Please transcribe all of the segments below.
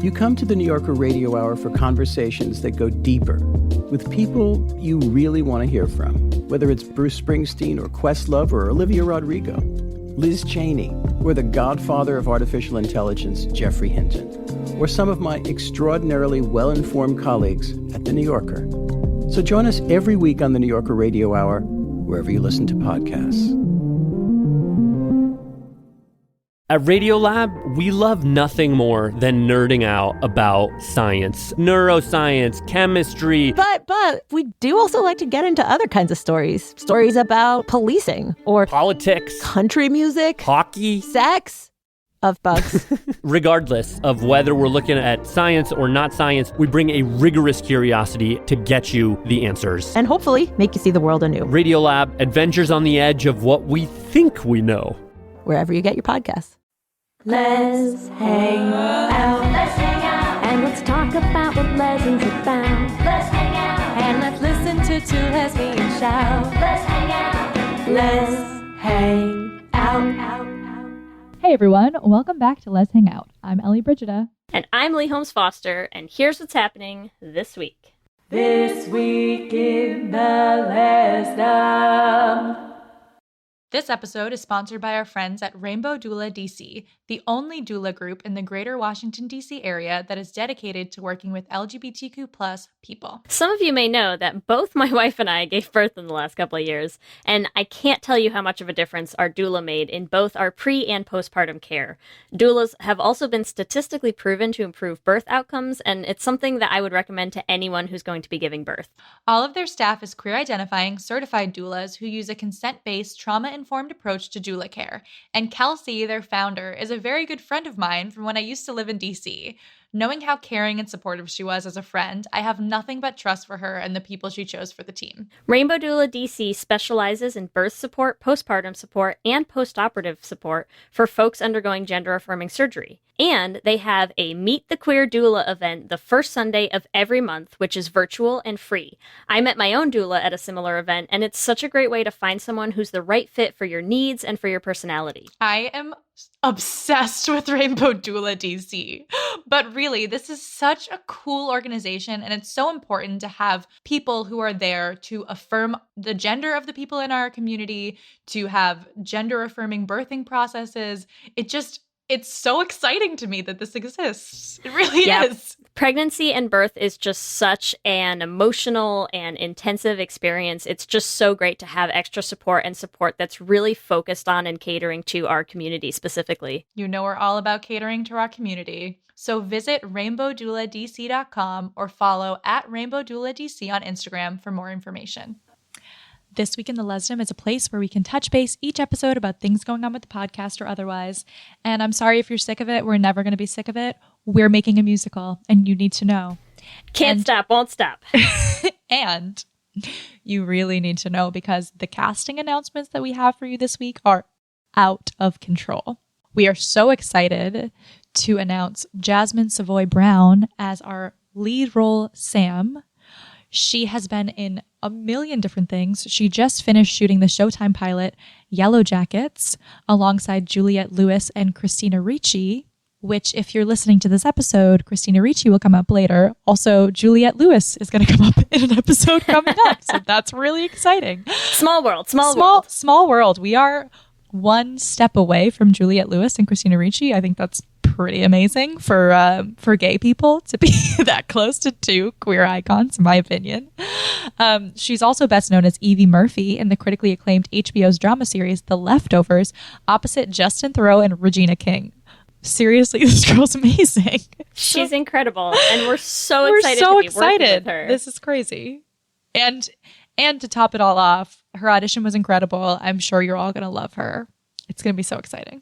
You come to the New Yorker Radio Hour for conversations that go deeper with people you really want to hear from, whether it's Bruce Springsteen or Questlove or Olivia Rodrigo, Liz Cheney, or the godfather of artificial intelligence, Geoffrey Hinton, or some of my extraordinarily well-informed colleagues at the New Yorker. So join us every week on the New Yorker Radio Hour, wherever you listen to podcasts. At Radiolab, we love nothing more than nerding out about science, neuroscience, chemistry. But we do also like to get into other kinds of stories. Stories about policing or Politics, country music, hockey, sex, of bugs. Regardless of whether we're looking at science or not science, we bring a rigorous curiosity to get you the answers. And hopefully make you see the world anew. Radiolab, adventures on the edge of what we think we know. Wherever you get your podcasts. Let's hang out. Let's hang out. And let's talk about what lesbians have found. Let's hang out. And let's listen to two lesbians shout. Let's hang out. Let's hang out. Hey everyone, welcome back to Let's Hang Out. I'm Ellie Brigida. And I'm Lee Holmes Foster, and here's what's happening this week. This week in the Lesdom. This episode is sponsored by our friends at Rainbow Doula DC, the only doula group in the greater Washington, D.C. area that is dedicated to working with LGBTQ+ people. Some of you may know that both my wife and I gave birth in the last couple of years, and I can't tell you how much of a difference our doula made in both our pre- and postpartum care. Doulas have also been statistically proven to improve birth outcomes, and it's something that I would recommend to anyone who's going to be giving birth. All of their staff is queer-identifying, certified doulas who use a consent-based, trauma-informed approach to doula care. And Kelsey, their founder, is a very good friend of mine from when I used to live in DC. Knowing how caring and supportive she was as a friend, I have nothing but trust for her and the people she chose for the team. Rainbow Doula DC specializes in birth support, postpartum support, and postoperative support for folks undergoing gender-affirming surgery. And they have a Meet the Queer Doula event the first Sunday of every month, which is virtual and free. I met my own doula at a similar event, and it's such a great way to find someone who's the right fit for your needs and for your personality. I am obsessed with Rainbow Doula DC. But really, this is such a cool organization, and it's so important to have people who are there to affirm the gender of the people in our community, to have gender-affirming birthing processes. It's so exciting to me that this exists. It really is. Pregnancy and birth is just such an emotional and intensive experience. It's just so great to have extra support and support that's really focused on and catering to our community specifically. You know we're all about catering to our community. So visit rainbowdouladc.com or follow at rainbowdouladc on Instagram for more information. This Week in the Lesdom is a place where we can touch base each episode about things going on with the podcast or otherwise. And I'm sorry if you're sick of it. We're never going to be sick of it. We're making a musical, and you need to know. Can't stop, won't stop. And you really need to know because the casting announcements that we have for you this week are out of control. We are so excited to announce Jasmine Savoy Brown as our lead role, Sam. She has been in a million different things. She just finished shooting the Showtime pilot, Yellow Jackets, alongside Juliette Lewis and Christina Ricci, which, if you're listening to this episode, Christina Ricci will come up later. Also, Juliette Lewis is going to come up in an episode coming up, so that's really exciting. Small world. Small world. We are one step away from Juliette Lewis and Christina Ricci. I think that's pretty amazing for gay people to be that close to two queer icons, in my opinion. She's also best known as Evie Murphy in the critically acclaimed HBO's drama series The Leftovers, opposite Justin Theroux and Regina King. Seriously, this girl's amazing. She's incredible, and we're so excited to be working with her. This is crazy. And to top it all off, her audition was incredible. I'm sure you're all going to love her. It's going to be so exciting.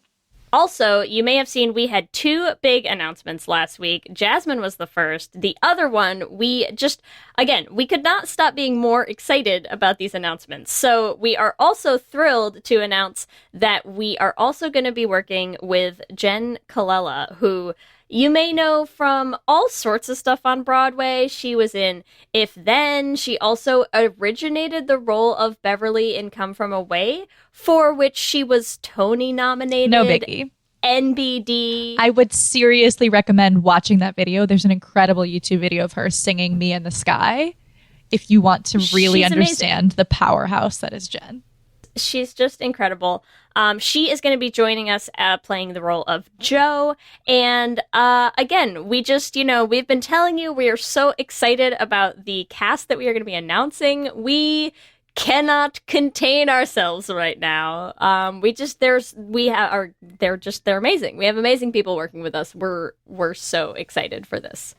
Also, you may have seen we had two big announcements last week. Jasmine was the first. The other one, we could not stop being more excited about these announcements. So we are also thrilled to announce that we are also going to be working with Jen Colella, who you may know from all sorts of stuff on Broadway. She was in If Then. She also originated the role of Beverly in Come From Away, for which she was Tony nominated. No biggie. NBD. I would seriously recommend watching that video. There's an incredible YouTube video of her singing Me in the Sky if you want to really understand the powerhouse that is Jen. She's just incredible. She is going to be joining us playing the role of Jo. And again, we just, we've been telling you we are so excited about the cast that we are going to be announcing. We cannot contain ourselves right now. They're amazing. We have amazing people working with us. We're so excited for this.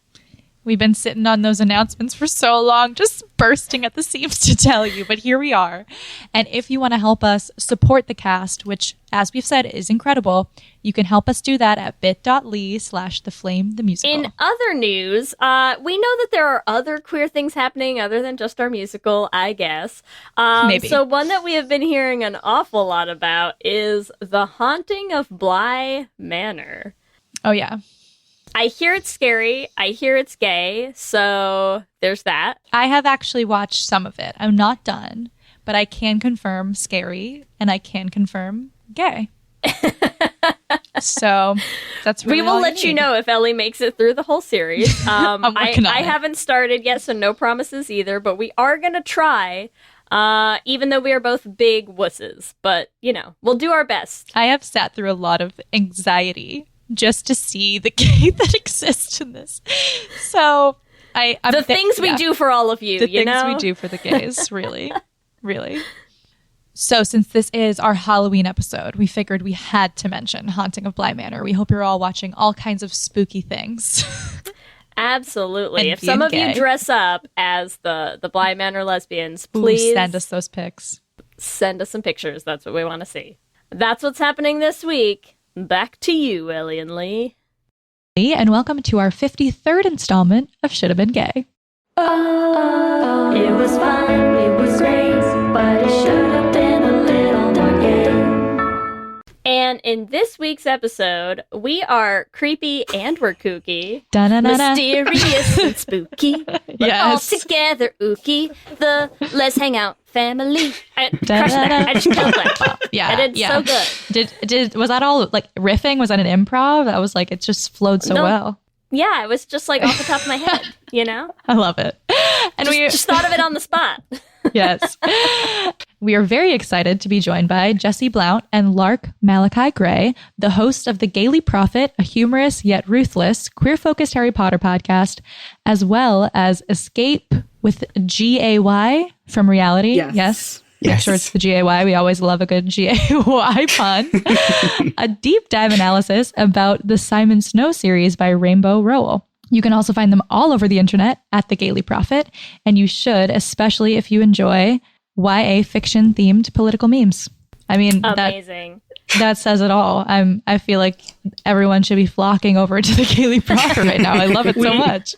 We've been sitting on those announcements for so long, just bursting at the seams to tell you, but here we are. And if you want to help us support the cast, which, as we've said, is incredible, you can help us do that at bit.ly/theflamethemusical. In other news, we know that there are other queer things happening other than just our musical, I guess. Maybe. So one that we have been hearing an awful lot about is The Haunting of Bly Manor. Oh, yeah. I hear it's scary. I hear it's gay. So there's that. I have actually watched some of it. I'm not done, but I can confirm scary and I can confirm gay. So that's really we will let you know if Ellie makes it through the whole series. I haven't started yet, so no promises either, but we are going to try, even though we are both big wusses. But, we'll do our best. I have sat through a lot of anxiety just to see the gay that exists in this. So the things we do for all of you, the things we do for the gays, really, really. So since this is our Halloween episode, we figured we had to mention Haunting of Bly Manor. We hope you're all watching all kinds of spooky things. Absolutely. If some of you dress up as the Bly Manor lesbians, please send us those pics. Send us some pictures. That's what we want to see. That's what's happening this week. Back to you, Ellie and Lee. And welcome to our 53rd installment of Should Have Been Gay. Oh, it was fun, it was great, but it should have been a little more gay. And in this week's episode, we are creepy and we're kooky. Da-na-na-na. Mysterious and spooky. Yes. All together ooky. The Let's Hang Out family. I crushed that. I just killed that. Yeah. I did so good. Was that all like riffing? Was that an improv? That was like, it just flowed so well. Yeah, it was just like off the top of my head, I love it. And we just thought of it on the spot. Yes. We are very excited to be joined by Jessie Blount and Lark Malakai Gray, the host of The Gaily Prophet, a humorous yet ruthless queer-focused Harry Potter podcast, as well as Escape with GAY from Reality. Yes. Make sure it's the GAY. We always love a good GAY pun. A deep dive analysis about the Simon Snow series by Rainbow Rowell. You can also find them all over the internet at The Gaily Prophet, and you should, especially if you enjoy YA fiction-themed political memes. I mean, amazing. That says it all. I feel like everyone should be flocking over to The Gaily Prophet right now. I love it so much.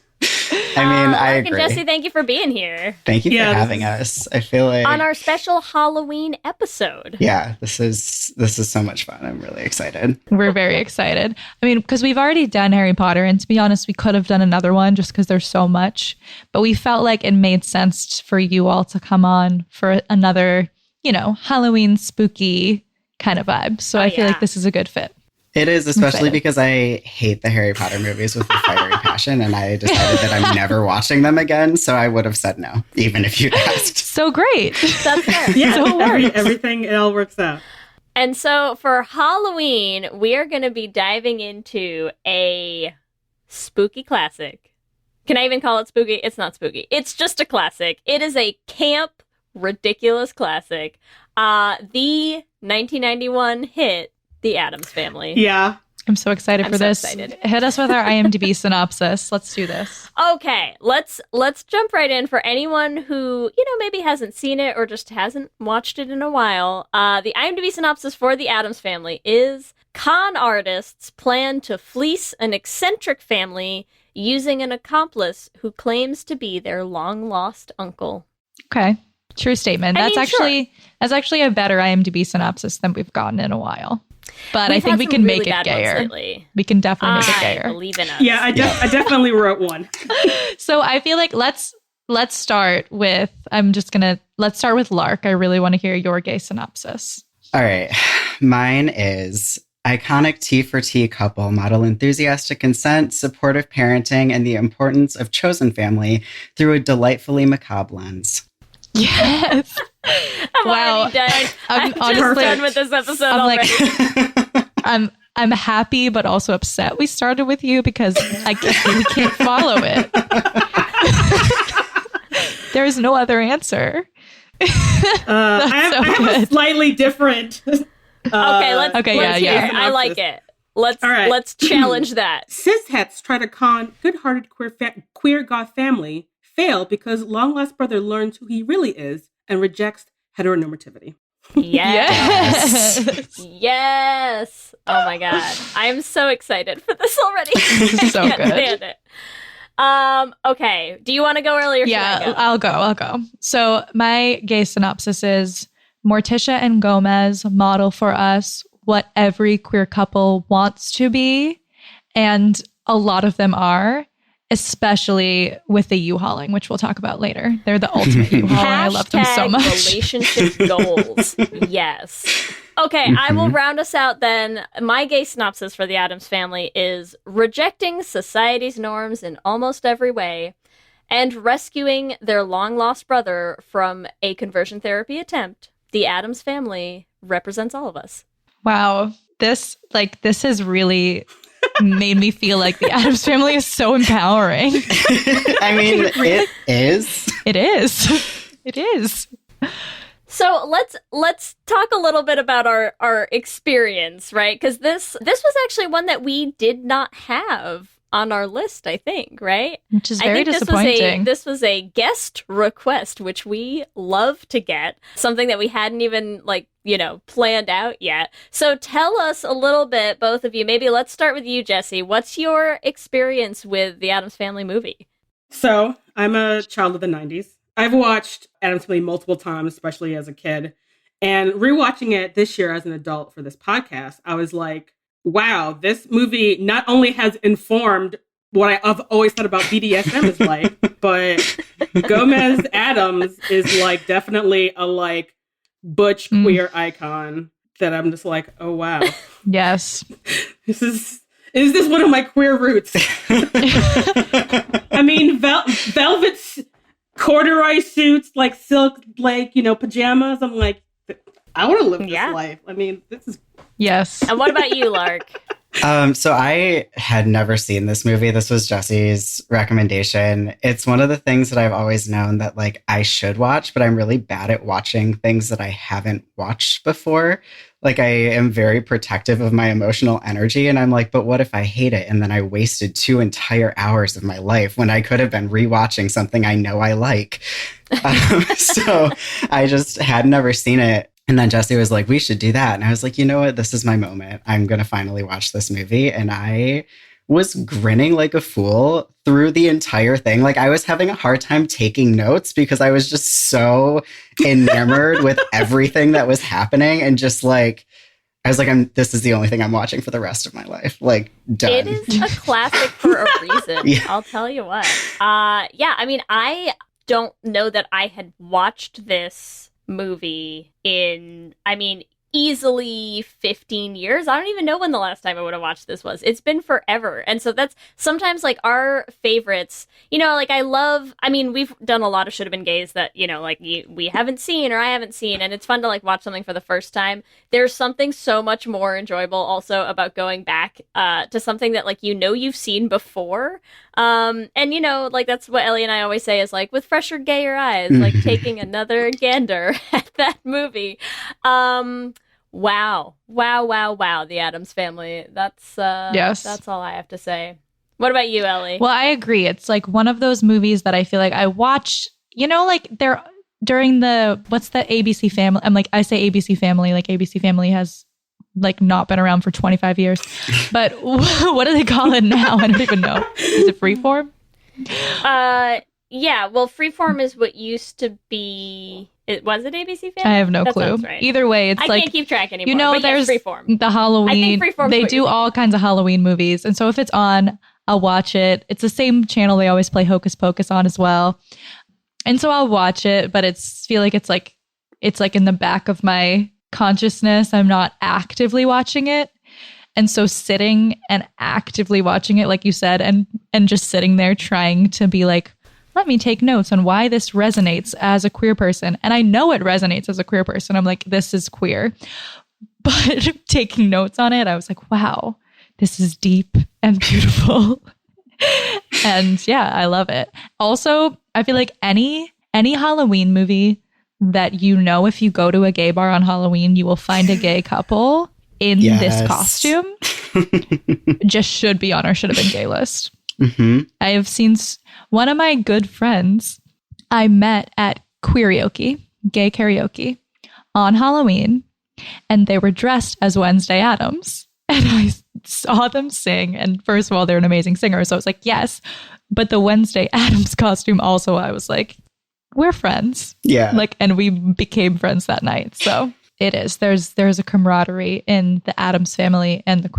I mean, I Lark agree. And Jessie, thank you for being here. Thank you for having us. I feel like on our special Halloween episode. Yeah, this is so much fun. I'm really excited. We're very excited. I mean, because we've already done Harry Potter, and to be honest, we could have done another one just because there's so much. But we felt like it made sense for you all to come on for another, Halloween spooky kind of vibe. So I feel like this is a good fit. It is, especially because I hate the Harry Potter movies with a fiery passion, and I decided that I'm never watching them again, so I would have said no, even if you'd asked. So great. That's fair. Yeah, so everything, it all works out. And so for Halloween, we are going to be diving into a spooky classic. Can I even call it spooky? It's not spooky. It's just a classic. It is a camp, ridiculous classic. The 1991 hit, The Addams Family. Yeah. I'm so excited for this. Excited. Hit us with our IMDb synopsis. Let's do this. Okay, let's jump right in for anyone who, maybe hasn't seen it or just hasn't watched it in a while. The IMDb synopsis for The Addams Family is: con artists plan to fleece an eccentric family using an accomplice who claims to be their long-lost uncle. Okay. True statement. I That's mean, that's actually a better IMDb synopsis than we've gotten in a while. But I think we can make it gayer. We can definitely make it gayer. I believe in us. Yeah, I definitely wrote one. So I feel like let's start with let's start with Lark. I really want to hear your gay synopsis. All right. Mine is iconic T for T couple model enthusiastic consent, supportive parenting, and the importance of chosen family through a delightfully macabre lens. Yes. I'm Wow. already done. I'm just honestly- done with this episode I'm already. like, I'm happy, but also upset we started with you because we can't follow it. There is no other answer. I have a slightly different. Okay, let's yeah. hear it. I like it. Let's challenge that. Cishets try to con good-hearted queer goth family, fail because long-lost brother learns who he really is and rejects heteronormativity. Yes. Yes. Oh my god. I'm so excited for this already. So I can't good. stand it. Okay. Do you want to go early or should I go? I'll go. So my gay synopsis is Morticia and Gomez model for us what every queer couple wants to be. And a lot of them are, especially with the U-hauling, which we'll talk about later. They're the ultimate U-haul, and I love them so much. Relationship goals. Yes. Okay, I will round us out then. My gay synopsis for the Addams family is rejecting society's norms in almost every way and rescuing their long-lost brother from a conversion therapy attempt. The Addams family represents all of us. Wow. This has really made me feel like the Addams family is so empowering. I mean, it is. It is. It is. So let's talk a little bit about our experience, right? Because this was actually one that we did not have on our list, I think, right? Which is very disappointing. This was a guest request, which we love to get, something that we hadn't even planned out yet. So tell us a little bit, both of you. Maybe let's start with you, Jessie. What's your experience with the Addams Family movie? So I'm a child of the 90s. I've watched Addams Family multiple times, especially as a kid. And rewatching it this year as an adult for this podcast, I was like, wow, this movie not only has informed what I've always thought about BDSM is like, but Gomez Addams is definitely a butch queer icon that I'm just like, oh wow. Yes. Is this one of my queer roots? I mean, velvet corduroy suits, silk, pajamas. I'm like, I want to live this life. I mean, this is... Yes. And what about you, Lark? So I had never seen this movie. This was Jessie's recommendation. It's one of the things that I've always known that I should watch, but I'm really bad at watching things that I haven't watched before. I am very protective of my emotional energy, and I'm like, but what if I hate it? And then I wasted 2 entire hours of my life when I could have been rewatching something I know I like. So I just had never seen it. And then Jessie was like, we should do that. And I was like, you know what? This is my moment. I'm going to finally watch this movie. And I was grinning like a fool through the entire thing. I was having a hard time taking notes because I was just so enamored with everything that was happening. And just I was like, this is the only thing I'm watching for the rest of my life. Done. It is a classic for a reason. Yeah. I'll tell you what. I mean, I don't know that I had watched this movie in, easily 15 years. I don't even know when the last time I would have watched this was. It's been forever. And so that's sometimes our favorites, we've done a lot of Should Have Been Gays that, we haven't seen or I haven't seen. And it's fun to watch something for the first time. There's something so much more enjoyable also about going back to something that you've seen before. And that's what Ellie and I always say is with fresher, gayer eyes, taking another gander at that movie. Wow. The Addams Family. That's yes. That's all I have to say. What about you, Ellie? Well, I agree. It's one of those movies that I feel I watch, they're during what's the ABC Family? I say ABC Family, ABC Family has not been around for 25 years. But what do they call it now? I don't even know. Is it Freeform? Yeah. Well, Freeform is what used to be. Was it ABC Family? I have no that clue. Right. Either way, it's I can't keep track anymore. But there's Freeform. The Halloween. They do all kinds of Halloween movies, and so if it's on, I'll watch it. It's the same channel they always play Hocus Pocus on as well, and so I'll watch it. But it's in the back of my consciousness. I'm not actively watching it. And so sitting and actively watching it, like you said, and just sitting there trying to be like, let me take notes on why this resonates as a queer person. And I know it resonates as a queer person. I'm like, this is queer. But taking notes on it, I was like, wow, this is deep and beautiful. And yeah, I love it. Also, I feel like any Halloween movie that you know, if you go to a gay bar on Halloween, you will find a gay couple in this costume, just should be on our should have been gay list. Mm-hmm. I have seen one of my good friends I met at Queerioke, gay karaoke, on Halloween, and they were dressed as Wednesday Addams. And I saw them sing. And first of all, they're an amazing singer. So I was like, yes. But the Wednesday Addams costume also, I was like, we're friends. Yeah. Like, and we became friends that night. So it is. There's a camaraderie in the Addams family and the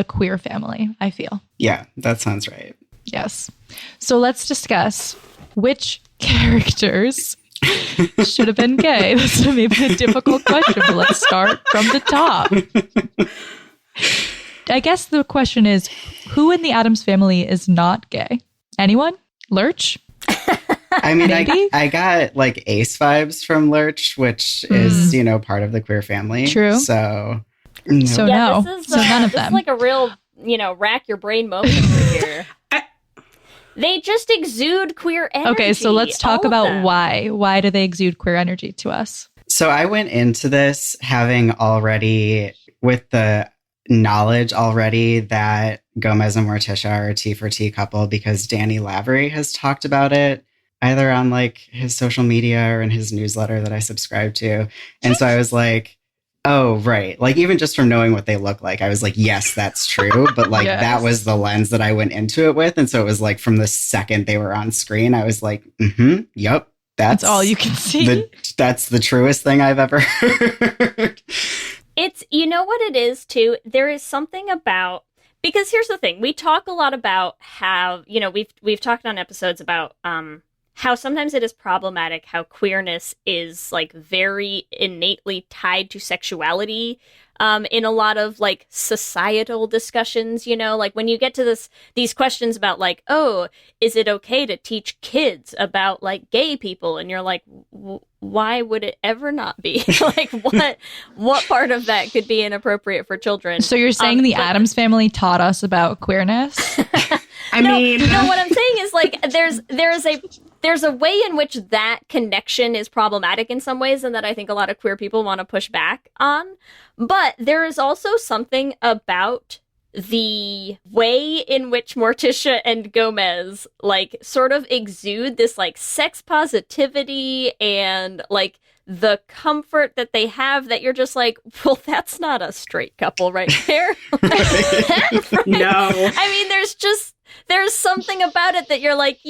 queer family, I feel. Yeah, that sounds right. Yes. So let's discuss which characters should have been gay. This may be a difficult question, but let's start from the top. I guess the question is, who in the Addams family is not gay? Anyone? Lurch? I mean, Maybe? I got like Ace vibes from Lurch, which is, part of the queer family. True. So, So Yeah, no. this is, So none of this them. is like a real, rack your brain moment over here. They just exude queer energy. Okay, so let's talk all of about them. why. Why do they exude queer energy to us? So I went into this having already, with the knowledge already that Gomez and Morticia are a T for T couple, because Danny Lavery has talked about it either on like his social media or in his newsletter that I subscribe to. And so I was like, oh, right. Like, even just from knowing what they look like, I was like, yes, that's true. But like, Yes. that was the lens that I went into it with. And so it was like, from the second they were on screen, I was like, yep, That's all you can see. That's the truest thing I've ever heard. It's, you know what it is too? There is something about, because here's the thing, we talk a lot about how, we've talked on episodes about how sometimes it is problematic how queerness is like very innately tied to sexuality in a lot of like societal discussions, like when you get to these questions about like, oh, is it okay to teach kids about like gay people? And you're like, why would it ever not be? Like, what part of that could be inappropriate for children? So you're saying the Addams family taught us about queerness? I mean, no, what I'm saying is like there's a way in which that connection is problematic in some ways, and that I think a lot of queer people want to push back on. But there is also something about the way in which Morticia and Gomez like sort of exude this like sex positivity and like the comfort that they have, that you're just like, well, that's not a straight couple right there. Right? No. I mean, there's something about it that you're like,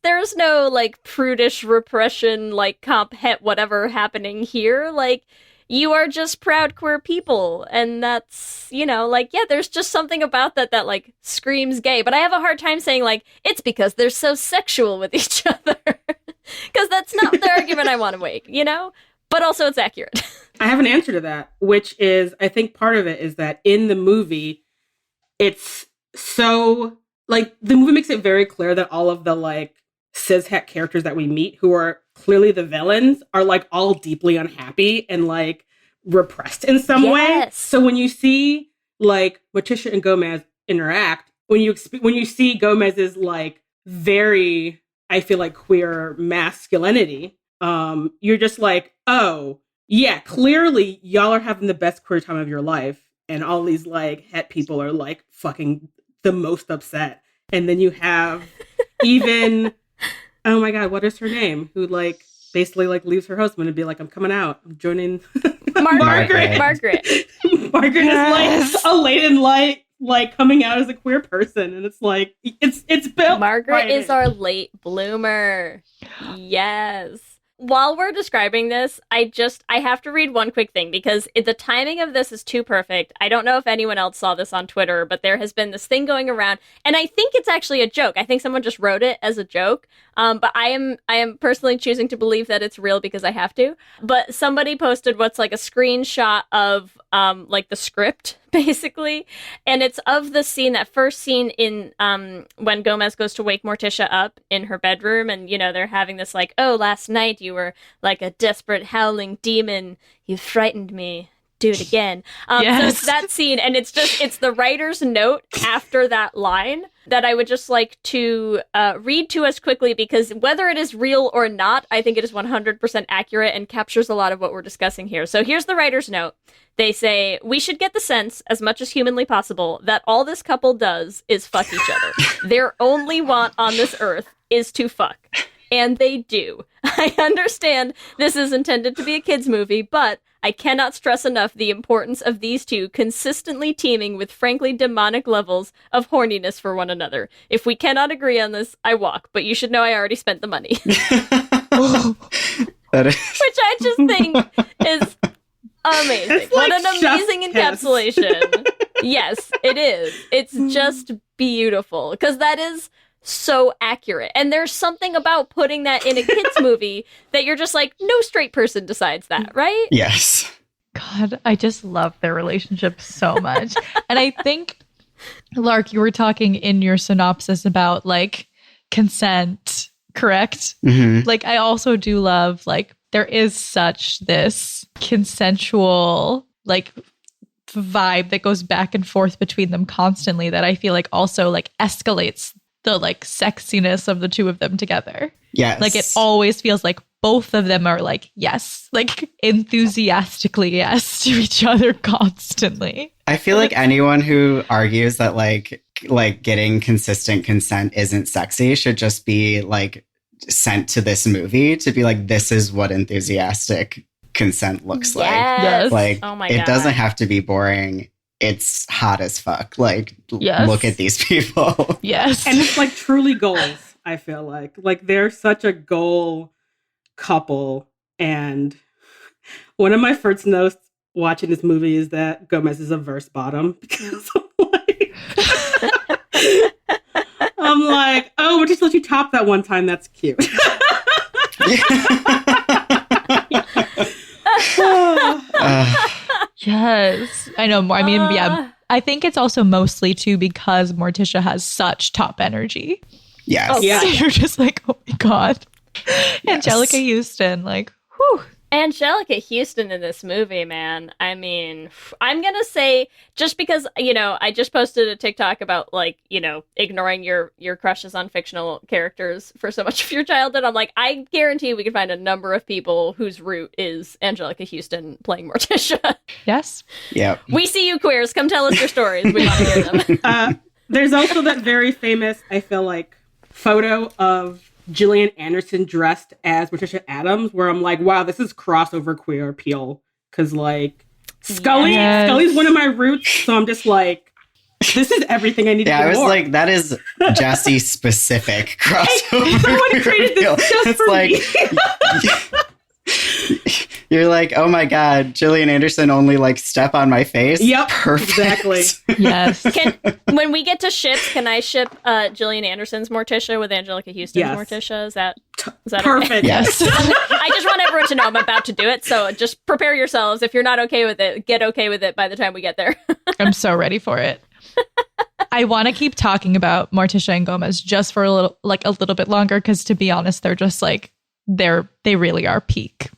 there's no like prudish repression, like comp het whatever happening here. Like, you are just proud queer people. And that's, there's just something about that like screams gay. But I have a hard time saying like, it's because they're so sexual with each other. Because that's not the argument I want to make, But also it's accurate. I have an answer to that, which is, I think part of it is that in the movie, it's so, like, the movie makes it very clear that all of the, like, cishet characters that we meet, who are clearly the villains, are, like, all deeply unhappy and, like, repressed in some way. So when you see, like, Morticia and Gomez interact, when you see Gomez's, like, very, I feel like, queer masculinity, you're just like, oh, yeah, clearly y'all are having the best queer time of your life, and all these like het people are like fucking the most upset. And then you have even, oh my god, what is her name? Who like basically like leaves her husband and be like, I'm coming out, I'm joining Margaret. Margaret is like a late in life, like coming out as a queer person, and it's like it's built. Margaret is our late bloomer. Yes. While we're describing this, I have to read one quick thing, because the timing of this is too perfect. I don't know if anyone else saw this on Twitter, but there has been this thing going around, and I think it's actually a joke. I think someone just wrote it as a joke. But I am personally choosing to believe that it's real because I have to. But somebody posted what's like a screenshot of like the script basically. And it's of the scene, that first scene in when Gomez goes to wake Morticia up in her bedroom, and they're having this like, oh, last night you were like a desperate howling demon, you frightened me, do it again. Yes. So it's that scene, and it's the writer's note after that line that I would just like to read to us quickly, because whether it is real or not, I think it is 100% accurate and captures a lot of what we're discussing here. So here's the writer's note. They say, we should get the sense, as much as humanly possible, that all this couple does is fuck each other. Their only want on this earth is to fuck. And they do. I understand this is intended to be a kid's movie, but I cannot stress enough the importance of these two consistently teeming with frankly demonic levels of horniness for one another. If we cannot agree on this, I walk, but you should know I already spent the money. That is... Which I just think is amazing. It's like what an amazing chef's encapsulation. Yes, it is. It's just beautiful, because that is so accurate. And there's something about putting that in a kid's movie that you're just like, no straight person decides that, right? Yes. God, I just love their relationship so much. And I think, Lark, you were talking in your synopsis about like consent, correct? Mm-hmm. Like, I also do love, like, there is such this consensual, like, vibe that goes back and forth between them constantly that I feel like also like escalates the like sexiness of the two of them together. Yes. Like, it always feels like both of them are like, yes, like enthusiastically yes to each other constantly. I feel like anyone who argues that like getting consistent consent isn't sexy should just be like sent to this movie to be like, this is what enthusiastic consent looks Yes. like. Oh my it God. doesn't have to be boring. It's hot as fuck. Like, Yes. look at these people. Yes. And it's like truly goals, I feel like. Like, they're such a goal couple. And one of my first notes watching this movie is that Gomez is a verse bottom, because I'm like, oh, we'll just let you top that one time. That's cute. Yes. I know. I mean, yeah. I think it's also mostly too because Morticia has such top energy. Yes. Oh, Yeah. So you're just like, oh my God. Yes. Angelica Houston, like, whew. Angelica Houston in this movie, man. I mean, I'm going to say, just because, I just posted a TikTok about, like, ignoring your crushes on fictional characters for so much of your childhood. I'm like, I guarantee we can find a number of people whose root is Angelica Houston playing Morticia. Yes. Yep. We see you, queers. Come tell us your stories. We want to hear them. There's also that very famous, I feel like, photo of Gillian Anderson dressed as Morticia Addams, where I'm like, wow, this is crossover queer appeal. Because, like, Yes. Scully's one of my roots, so I'm just like, this is everything I need Yeah, to I do was more. like, that is Jessie specific crossover. Someone created this just It's for like, me. you're like, oh my God, Gillian Anderson only like step on my face. Yep, Perfect. exactly. Yes. When we get to ships, can I ship Gillian Anderson's Morticia with Angelica Houston's Yes. Morticia? Is that okay? Perfect. Yes. I just want everyone to know I'm about to do it, so just prepare yourselves. If you're not okay with it, get okay with it by the time we get there. I'm so ready for it. I want to keep talking about Morticia and Gomez just for a little bit longer, because to be honest, they're just like, they really are peak.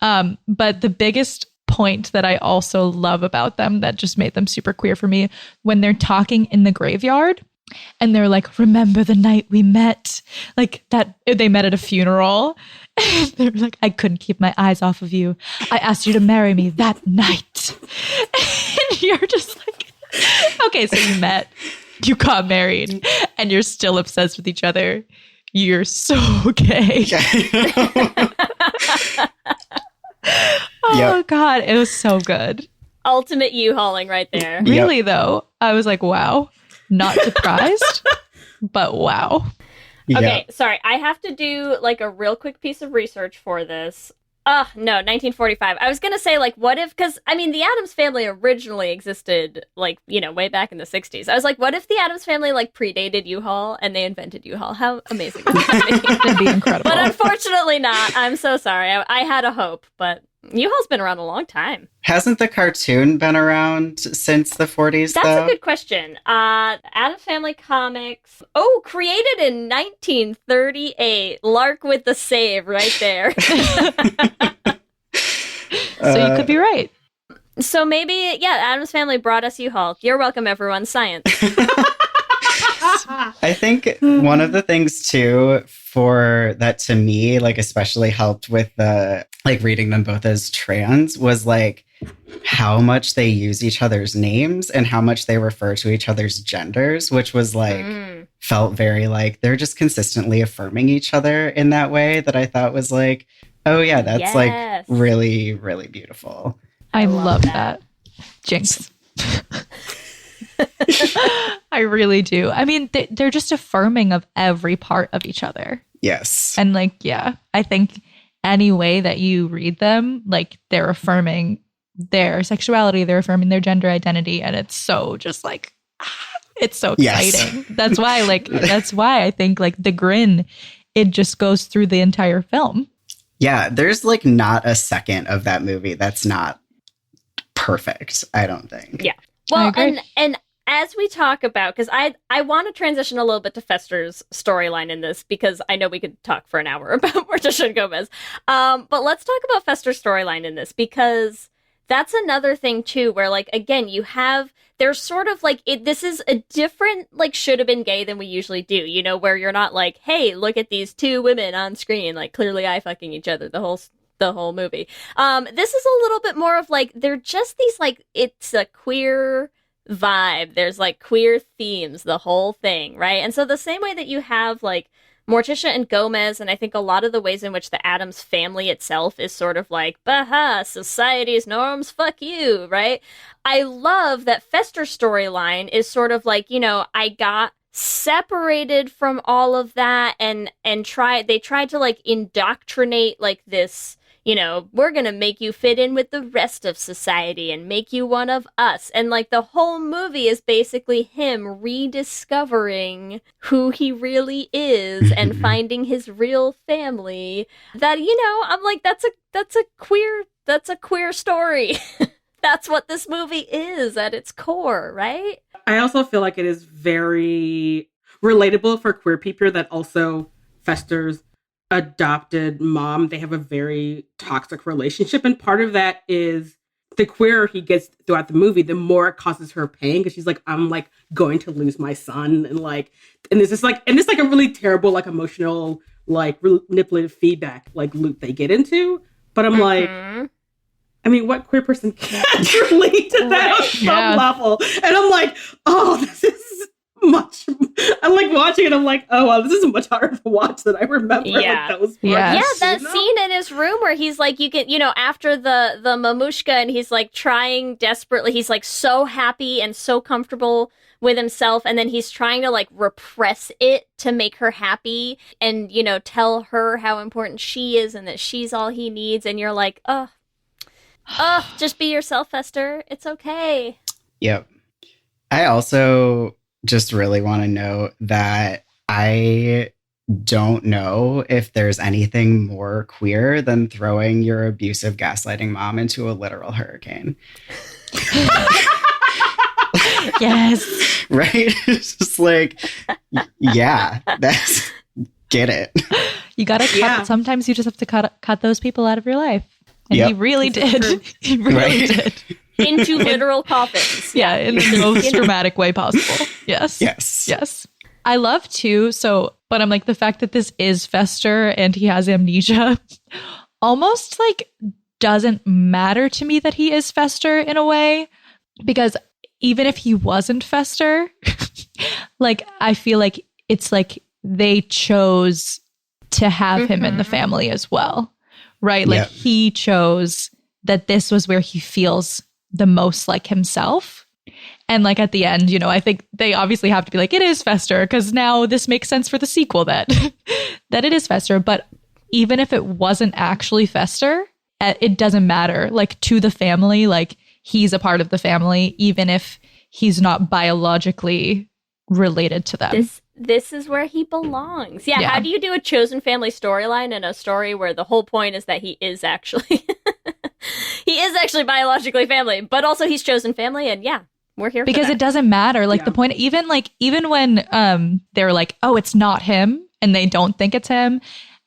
But the biggest point that I also love about them that just made them super queer for me, when they're talking in the graveyard and they're like, remember the night we met, like that they met at a funeral. And they're like, I couldn't keep my eyes off of you. I asked you to marry me that night. And you're just like, okay, so you met, you got married, and you're still obsessed with each other. You're so gay. Oh, Yep. God. It was so good. Ultimate U-hauling right there. Really, though, I was like, wow. Not surprised, but wow. Okay, sorry. I have to do like a real quick piece of research for this. No, 1945. I was going to say, like, what if, because, I mean, the Addams family originally existed, like, way back in the 60s. I was like, what if the Addams family, like, predated U-Haul and they invented U-Haul? How amazing would that be? It'd be incredible. But unfortunately not. I'm so sorry. I had a hope, but U-Haul's been around a long time. Hasn't the cartoon been around since the 40s, That's though? a good question. Addams Family Comics. Oh, created in 1938. Lark with the save right there. So you could be right. So maybe, yeah, Addams Family brought us U-Haul. You're welcome, everyone. Science. I think one of the things too for that to me, like especially helped with the like reading them both as trans was like how much they use each other's names and how much they refer to each other's genders, which was like felt very like they're just consistently affirming each other in that way that I thought was like, oh yeah, that's like really, really beautiful. I love that. Jinx. I really do. I mean, they're just affirming of every part of each other. Yes. And like, yeah, I think any way that you read them, like they're affirming their sexuality, they're affirming their gender identity. And it's so just like, it's so exciting. Yes. That's why I think like the grin, it just goes through the entire film. Yeah. There's like not a second of that movie that's not perfect, I don't think. Yeah. Well, and as we talk about, because I want to transition a little bit to Fester's storyline in this, because I know we could talk for an hour about Morticia and Gomez. But let's talk about Fester's storyline in this, because that's another thing too, where like, again, there's sort of like, this is a different, like, should have been gay than we usually do, you know, where you're not like, hey, look at these two women on screen, like clearly eye fucking each other the whole movie. This is a little bit more of like, they're just these like, it's a queer vibe. There's like queer themes, the whole thing, right? And so the same way that you have like Morticia and Gomez, and I think a lot of the ways in which the Addams family itself is sort of like, baha, society's norms, fuck you, right? I love that Fester's storyline is sort of like, you know, I got separated from all of that and they tried to like indoctrinate like this, you know, we're gonna make you fit in with the rest of society and make you one of us. And like the whole movie is basically him rediscovering who he really is and finding his real family. That, you know, I'm like, that's a queer story. That's what this movie is at its core, right? I also feel like it is very relatable for queer people that also Fester's adopted mom, they have a very toxic relationship. And part of that is the queerer he gets throughout the movie, the more it causes her pain, because she's like, I'm like going to lose my son. And like, and this is like a really terrible, like emotional, like manipulative feedback, like loop they get into. But I'm like, I mean, what queer person can't relate to that on some level? And I'm like, oh, this is much. I'm like watching it. I'm like, oh, wow, this is much harder to watch than I remember. Yeah, like, those that scene in his room where he's like, you can, you know, after the mamushka, and he's like trying desperately. He's like so happy and so comfortable with himself, and then he's trying to like repress it to make her happy, and you know, tell her how important she is and that she's all he needs. And you're like, oh, just be yourself, Fester. It's okay. Yep. I also just really want to note that I don't know if there's anything more queer than throwing your abusive gaslighting mom into a literal hurricane. Yes. Right? It's just like, yeah, that's, get it. You gotta cut, sometimes you just have to cut those people out of your life. And he really did. He really did. Into literal coffins. Yeah, in the most dramatic way possible. Yes. I love too, but I'm like, the fact that this is Fester and he has amnesia almost like doesn't matter to me that he is Fester in a way, because even if he wasn't Fester, like I feel like it's like they chose to have him in the family as well, right? Like he chose that this was where he feels the most like himself. And like at the end, you know, I think they obviously have to be like, it is Fester, because now this makes sense for the sequel that it is Fester. But even if it wasn't actually Fester, it doesn't matter. Like to the family, like he's a part of the family, even if he's not biologically related to them. This is where he belongs. Yeah. How do you do a chosen family storyline in a story where the whole point is that he is actually He is actually biologically family, but also he's chosen family, and yeah, we're here because for that. it doesn't matter. Like the point, even when they're like, oh, it's not him, and they don't think it's him,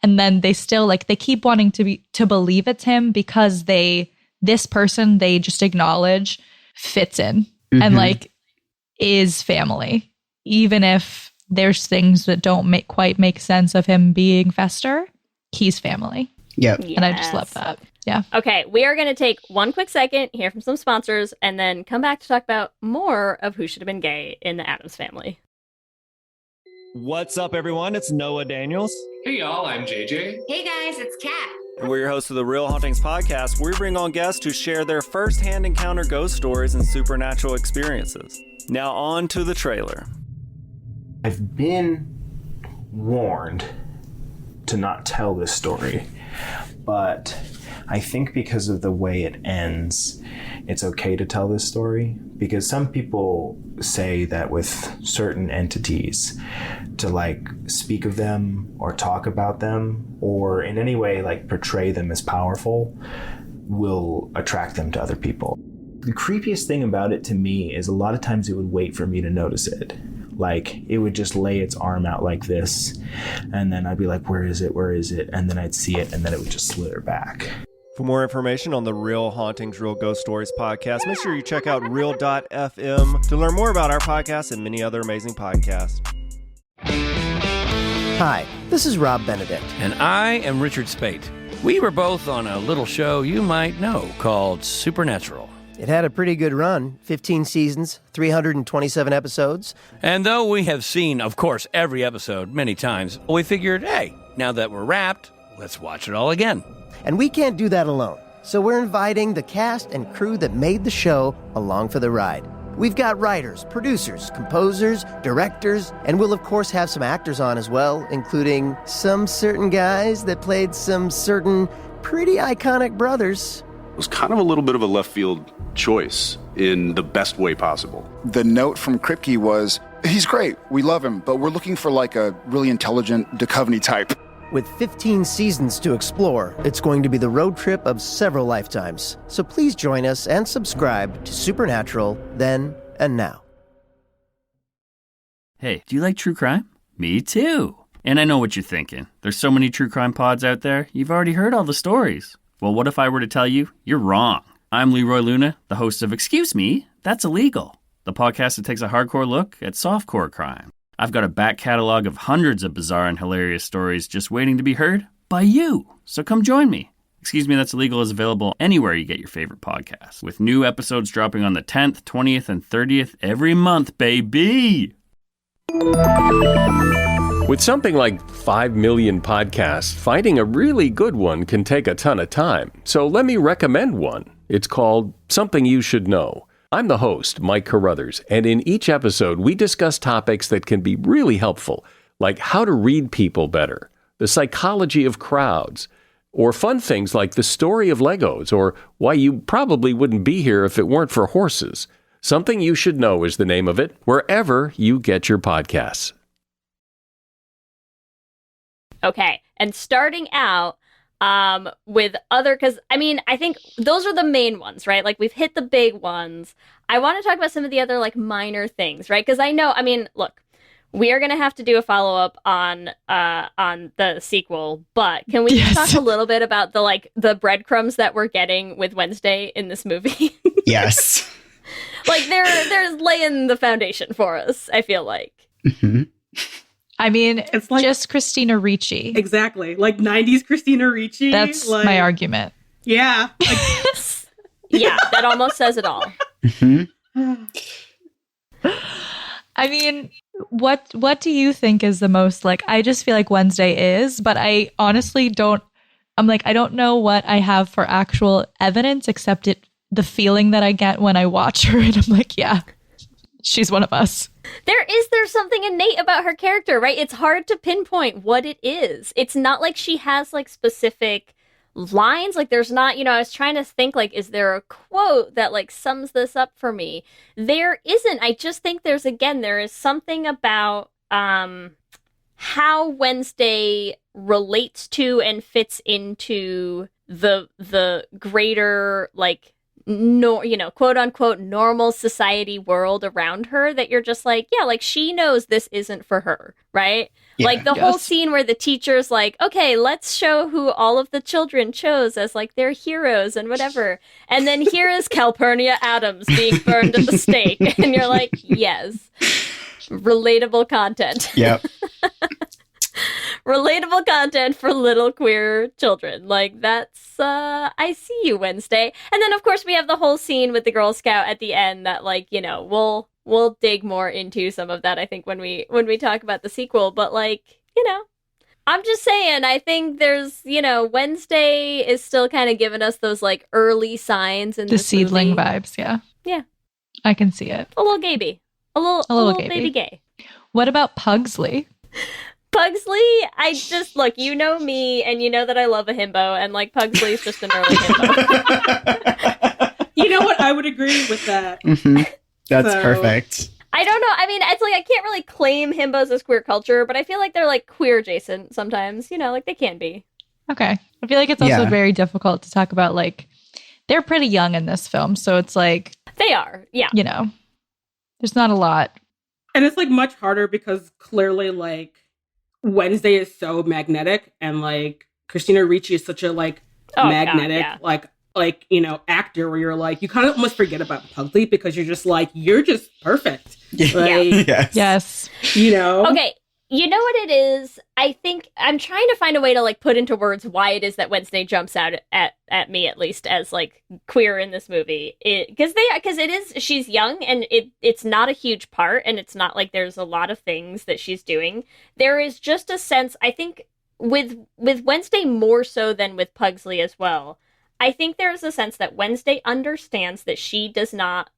and then they still they keep wanting to believe it's him because this person they just acknowledge fits in and is family, even if there's things that don't quite make sense of him being Fester. He's family. Yep. And I just love that. Yeah. Okay, we are going to take one quick second, hear from some sponsors, and then come back to talk about more of Who Should Have Been Gay in the Addams Family. What's up, everyone? It's Noah Daniels. Hey, y'all, I'm JJ. Hey, guys, it's Kat. And we're your hosts of the Real Hauntings podcast. We bring on guests to share their first-hand encounter ghost stories and supernatural experiences. Now on to the trailer. I've been warned to not tell this story, but I think because of the way it ends, it's okay to tell this story, because some people say that with certain entities, to speak of them or talk about them or in any way portray them as powerful will attract them to other people. The creepiest thing about it to me is a lot of times it would wait for me to notice it. It would just lay its arm out like this, and then I'd be like, where is it? Where is it? And then I'd see it, and then it would just slither back. For more information on the Real Hauntings, Real Ghost Stories podcast, make sure you check out real.fm to learn more about our podcast and many other amazing podcasts. Hi, this is Rob Benedict. And I am Richard Spate. We were both on a little show you might know called Supernatural. It had a pretty good run, 15 seasons, 327 episodes. And though we have seen, of course, every episode many times, we figured, hey, now that we're wrapped, let's watch it all again. And we can't do that alone, so we're inviting the cast and crew that made the show along for the ride. We've got writers, producers, composers, directors, and we'll of course have some actors on as well, including some certain guys that played some certain pretty iconic brothers. It was kind of a little bit of a left field choice in the best way possible. The note from Kripke was, he's great, we love him, but we're looking for a really intelligent Duchovny type. With 15 seasons to explore, it's going to be the road trip of several lifetimes. So please join us and subscribe to Supernatural Then and Now. Hey, do you like true crime? Me too. And I know what you're thinking. There's so many true crime pods out there, you've already heard all the stories. Well, what if I were to tell you you're wrong? I'm Leroy Luna, the host of Excuse Me, That's Illegal, the podcast that takes a hardcore look at softcore crime. I've got a back catalog of hundreds of bizarre and hilarious stories just waiting to be heard by you. So come join me. Excuse Me, That's Illegal is available anywhere you get your favorite podcasts, with new episodes dropping on the 10th, 20th, and 30th every month, baby! With something like 5 million podcasts, finding a really good one can take a ton of time. So let me recommend one. It's called Something You Should Know. I'm the host, Mike Carruthers, and in each episode, we discuss topics that can be really helpful, like how to read people better, the psychology of crowds, or fun things like the story of Legos, or why you probably wouldn't be here if it weren't for horses. Something You Should Know is the name of it, wherever you get your podcasts. Okay, and starting out with other, because I think those are the main ones, right? We've hit the big ones. I want to talk about some of the other minor things, right? Because I know, look, we are going to have to do a follow-up on the sequel, but can we talk a little bit about the breadcrumbs that we're getting with Wednesday in this movie? Yes. They're laying the foundation for us, I feel like. Mm-hmm. It's just Christina Ricci. Exactly. 90s Christina Ricci. That's my argument. Yeah. Yeah, that almost says it all. Mm-hmm. What do you think is the most I just feel like Wednesday is, but I honestly don't, I don't know what I have for actual evidence except the feeling that I get when I watch her, and I'm yeah, she's one of us. There's something innate about her character, right? It's hard to pinpoint what it is. It's not like she has specific lines. There's not, I was trying to think is there a quote that sums this up for me? There isn't. I just think there is something about how Wednesday relates to and fits into the greater, like, no, you know, quote unquote normal society world around her, that you're just like, yeah, like she knows this isn't for her, right? Yeah. Like the whole scene where the teacher's like, okay, let's show who all of the children chose as like their heroes and whatever. And then here is Calpurnia Addams being burned at the stake. And you're like, yes, relatable content. Yep. Relatable content for little queer children. Like, that's, I see you, Wednesday. And then, of course, we have the whole scene with the Girl Scout at the end that, like, you know, we'll dig more into some of that, I think, when we talk about the sequel. But, like, you know, I'm just saying, I think there's, you know, Wednesday is still kind of giving us those, like, early signs in The this seedling movie. vibes, yeah. Yeah. I can see it. A little gayby. A little baby gay. What about Pugsley? Pugsley, I just, look, you know me, and you know that I love a himbo, and, like, Pugsley's just an early himbo. You know what? I would agree with that. Mm-hmm. That's perfect. I don't know. I mean, it's like, I can't really claim himbos as queer culture, but I feel like they're, like, queer adjacent sometimes. You know, like, they can be. Okay. I feel like it's also very difficult to talk about, like, they're pretty young in this film, so it's like... They are, yeah. You know, there's not a lot. And it's, like, much harder because clearly, like, Wednesday is so magnetic, and like Christina Ricci is such a like magnetic, like you know, actor where you're like, you kind of almost forget about Pugsley because you're just like, you're just perfect. Like, Yes. You know? Okay. You know what it is? I think I'm trying to find a way to like put into words why it is that Wednesday jumps out at me, at least as like queer in this movie. Because it is, she's young and it's not a huge part, and it's not like there's a lot of things that she's doing. There is just a sense, I think, with Wednesday more so than with Pugsley as well. I think there's a sense that Wednesday understands that she is not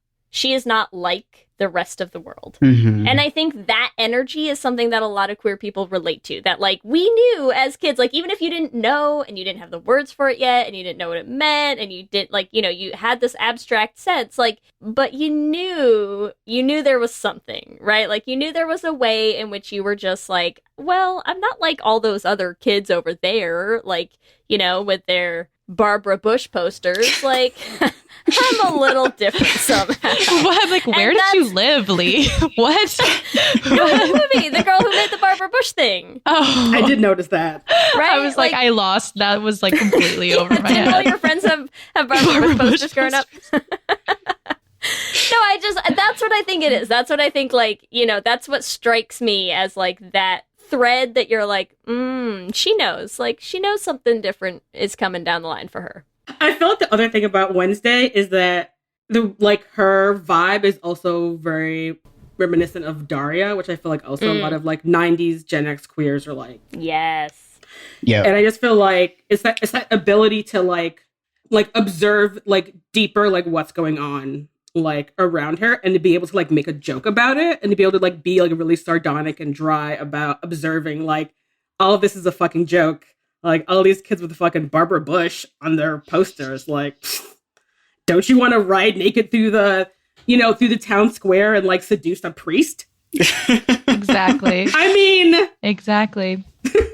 like the rest of the world. Mm-hmm. And I think that energy is something that a lot of queer people relate to. That, like, we knew as kids, like, even if you didn't know and you didn't have the words for it yet and you didn't know what it meant and you didn't, like, you know, you had this abstract sense, like, but you knew there was something, right? Like, you knew there was a way in which you were just like, well, I'm not like all those other kids over there, like, you know, with their Barbara Bush posters, like... I'm a little different somehow. What? Like, where did you live, Lee? What? No, the movie, the girl who made the Barbara Bush thing. Oh, I did notice that. Right? I was like, I lost. That was like completely over my head. Did all your friends have Barbara Bush posters growing up? No, that's what I think it is. That's what I think, like, you know, that's what strikes me as like that thread that you're like, she knows. Like, she knows something different is coming down the line for her. I feel like the other thing about Wednesday is that her vibe is also very reminiscent of Daria, which I feel like also a lot of like 90s Gen X queers are like. Yes. Yeah. And I just feel like it's that ability to like observe like deeper like what's going on like around her, and to be able to like make a joke about it, and to be able to like be like really sardonic and dry about observing like all of this is a fucking joke. Like, all these kids with the fucking Barbara Bush on their posters, like, don't you want to ride naked through the town square and, like, seduce a priest? Exactly. I mean... Exactly.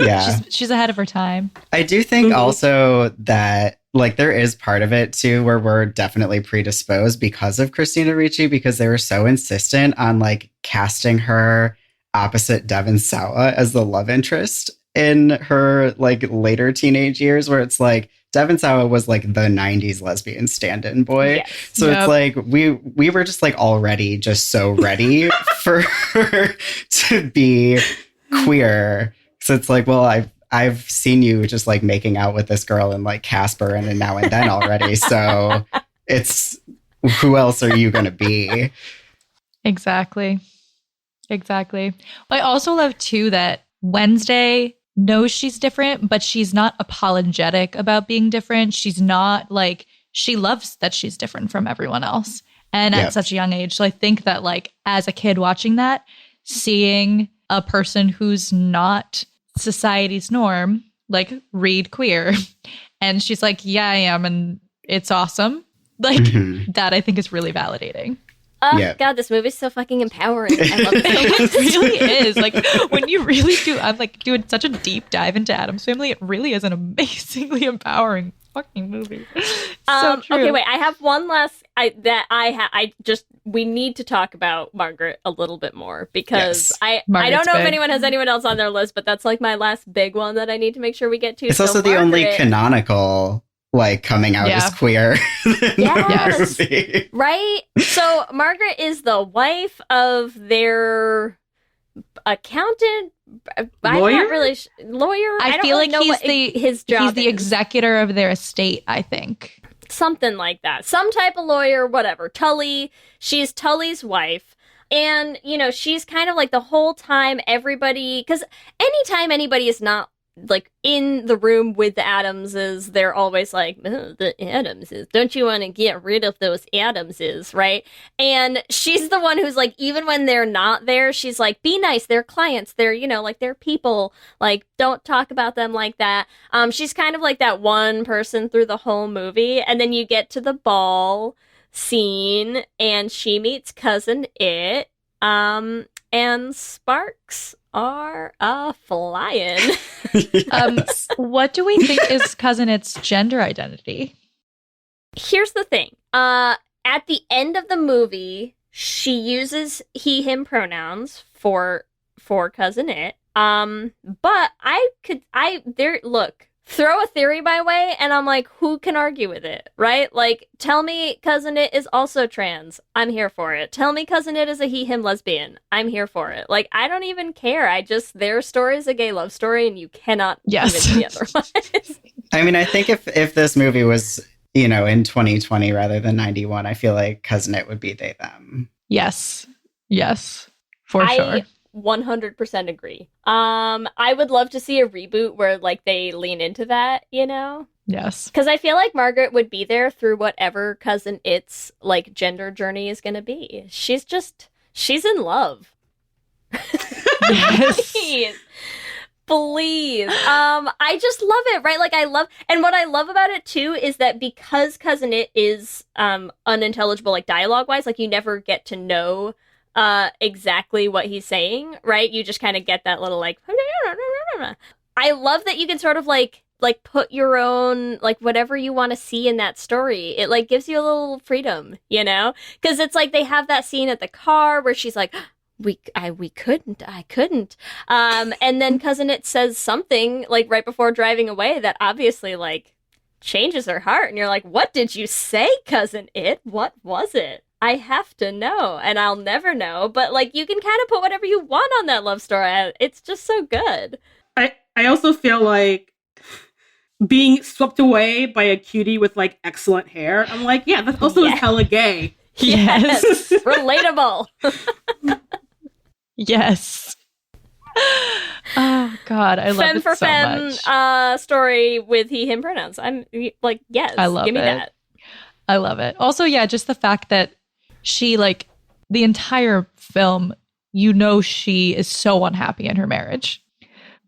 Yeah. She's ahead of her time. I do think also that, like, there is part of it, too, where we're definitely predisposed because of Christina Ricci, because they were so insistent on, like, casting her opposite Devon Sawa as the love interest in her like later teenage years, where it's like Devon Sawa was like the 90s lesbian stand-in boy. Yes. So it's like we were just like already just so ready for her to be queer. So it's like, well, I've seen you just like making out with this girl in like Casper and Now and Then already. So it's, who else are you gonna be? Exactly. I also love too that Wednesday knows she's different, but she's not apologetic about being different. She's not like, she loves that she's different from everyone else. And at such a young age. So I think that like as a kid watching that, seeing a person who's not society's norm, like read queer, and she's like, yeah, I am, and it's awesome. Like that I think is really validating. Oh, God, this movie's so fucking empowering. I love it. It really is. Like, when you really do, I'm like doing such a deep dive into Addams Family, it really is an amazingly empowering fucking movie. Okay, wait. I have one last. We need to talk about Margaret a little bit more because I don't know if anyone has anyone else on their list, but that's like my last big one that I need to make sure we get to. It's also the only canonical coming out as queer. Yes. Right? So Margaret is the wife of their accountant. I'm not really lawyer. I feel like his job. He's the executor of their estate, I think. Something like that. Some type of lawyer, whatever. Tully. She's Tully's wife. And, she's kind of like the whole time everybody, because anytime anybody is not like in the room with the Addamses, they're always like, oh, the Addamses, don't you want to get rid of those Addamses, right? And she's the one who's like, even when they're not there, she's like, be nice, they're clients, they're like they're people, like don't talk about them like that. She's kind of like that one person through the whole movie, and then you get to the ball scene and she meets Cousin It, and sparks are flying. What do we think is Cousin It's gender identity? Here's the thing. At the end of the movie, she uses he, him pronouns for Cousin It. But throw a theory my way, and I'm like, who can argue with it, right? Like, tell me Cousin It is also trans. I'm here for it. Tell me Cousin It is a he, him lesbian. I'm here for it. Like, I don't even care. Their story is a gay love story, and you cannot even be otherwise. I mean, I think if this movie was, in 2020 rather than 91, I feel like Cousin It would be they, them. Yes, for sure. 100% agree. I would love to see a reboot where like they lean into that, Yes. Because I feel like Margaret would be there through whatever Cousin It's like gender journey is going to be. She's in love. Yes. Please. I just love it, right? Like and what I love about it too is that because Cousin It is unintelligible, like dialogue wise, like you never get to know exactly what he's saying, right? You just kind of get that little like, I love that you can sort of like put your own, like whatever you want to see in that story. It like gives you a little freedom, because it's like they have that scene at the car where she's like, I couldn't. And then Cousin It says something like right before driving away that obviously like changes her heart. And you're like, what did you say, Cousin It? What was it? I have to know, and I'll never know. But like, you can kind of put whatever you want on that love story. It's just so good. I also feel like being swept away by a cutie with like excellent hair. I'm like, yeah, that also is hella gay. Yes, relatable. Yes. Oh God, I love femme it for so femme much. Story with he him pronouns. I'm like, yes, I love give me it. that. I love it. Also, yeah, just the fact that she, like, the entire film, she is so unhappy in her marriage.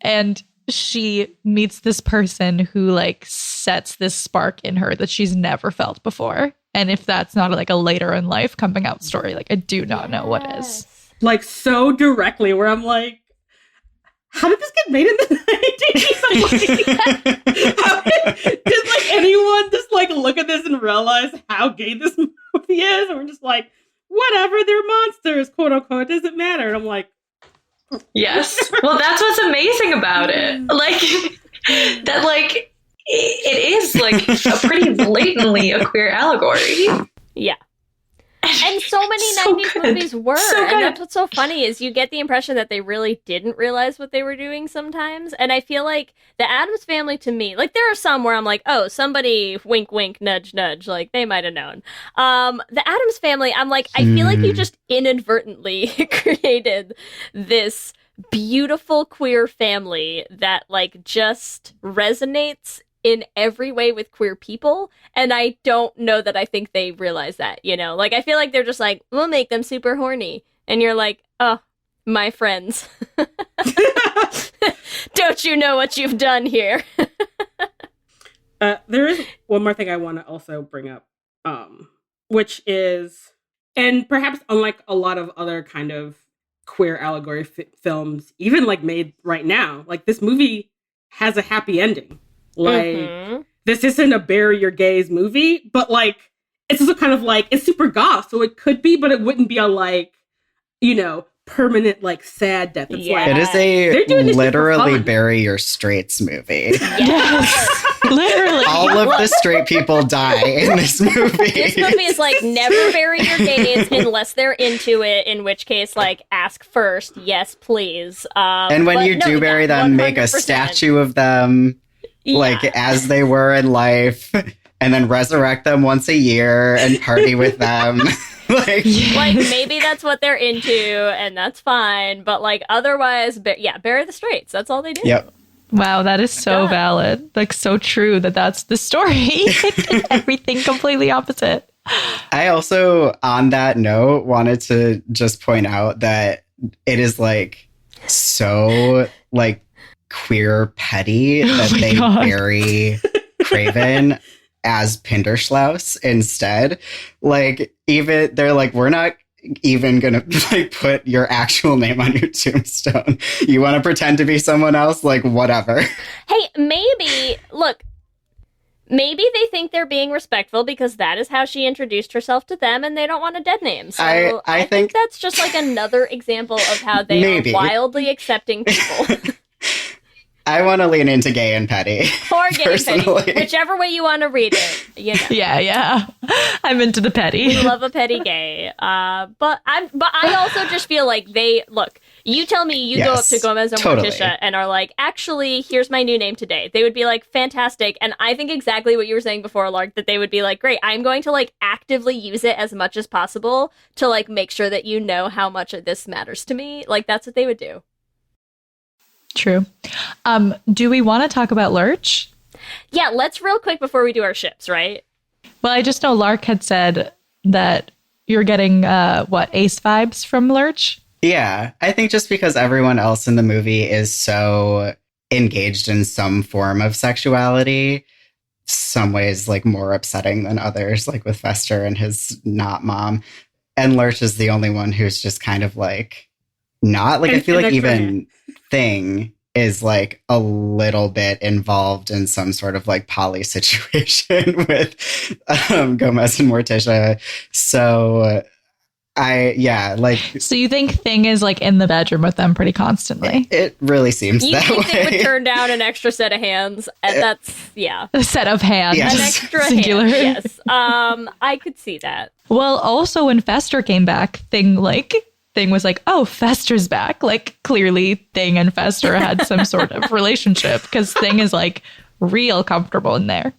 And she meets this person who, like, sets this spark in her that she's never felt before. And if that's not, like, a later in life coming out story, like, I do not know what is. Like, so directly, where I'm like, how did this get made in the 90s? How did like anyone just like look at this and realize how gay this movie is? And we're just like, whatever, they're monsters, quote unquote, it doesn't matter. And I'm like, yes. Well, that's what's amazing about it. Like that, like it is like a pretty blatantly a queer allegory. Yeah. And so many 90s movies were. And that's what's so funny is you get the impression that they really didn't realize what they were doing sometimes. And I feel like the Addams Family to me, like there are some where I'm like, oh, somebody wink, wink, nudge, nudge. Like they might have known. The Addams Family, I'm like, I feel like you just inadvertently created this beautiful queer family that like just resonates in every way with queer people, and I don't know that I think they realize that, like I feel like they're just like, we'll make them super horny, and you're like, oh, my friends. Don't you know what you've done here? There is one more thing I want to also bring up, which is, and perhaps unlike a lot of other kind of queer allegory films, even like made right now, like this movie has a happy ending. Like, this isn't a bury your gays movie, but like, it's also kind of like, it's super goth, so it could be, but it wouldn't be a like, you know, permanent like sad death. It's like, It is a literally bury your straights movie. Yes. Literally. All of the straight people die in this movie. This movie is like, never bury your gays unless they're into it, in which case, like, ask first, yes, please. And when you do bury them, make a statue of them, like, as they were in life, and then resurrect them once a year and party with them. Like maybe that's what they're into, and that's fine. But like otherwise, bury the straights. That's all they do. Yep. Wow, that is so valid. Like so true that's the story. Everything completely opposite. I also, on that note, wanted to just point out that it is like so like queer petty that they bury Craven as Pinderschlaus instead. Like, even they're like, we're not even gonna like put your actual name on your tombstone. You want to pretend to be someone else? Like, whatever. Hey, maybe they think they're being respectful because that is how she introduced herself to them, and they don't want a dead name. So I think that's just like another example of how they are wildly accepting people. I want to lean into gay and petty. Or gay and petty. Whichever way you want to read it. You know. Yeah. I'm into the petty. We love a petty gay. But I also just feel like you tell me you go up to Gomez and Morticia and are like, actually, here's my new name today. They would be like, fantastic. And I think exactly what you were saying before, Lark, that they would be like, great, I'm going to like actively use it as much as possible to like make sure that you know how much of this matters to me. Like, that's what they would do. True. Do we want to talk about Lurch? Yeah, let's real quick before we do our ships, right? Well, I just know Lark had said that you're getting, ace vibes from Lurch? Yeah, I think just because everyone else in the movie is so engaged in some form of sexuality, some ways like more upsetting than others, like with Fester and his not mom. And Lurch is the only one who's just kind of like not like, I feel like even Thing is like a little bit involved in some sort of like poly situation with Gomez and Morticia. So So you think Thing is like in the bedroom with them pretty constantly? It really seems you that think way. They would turn down an extra set of hands, and that's a set of hands, an extra singular. hand. Yes, I could see that. Well, also when Fester came back, Thing was like, oh, Fester's back. Like, clearly Thing and Fester had some sort of relationship because Thing is like real comfortable in there.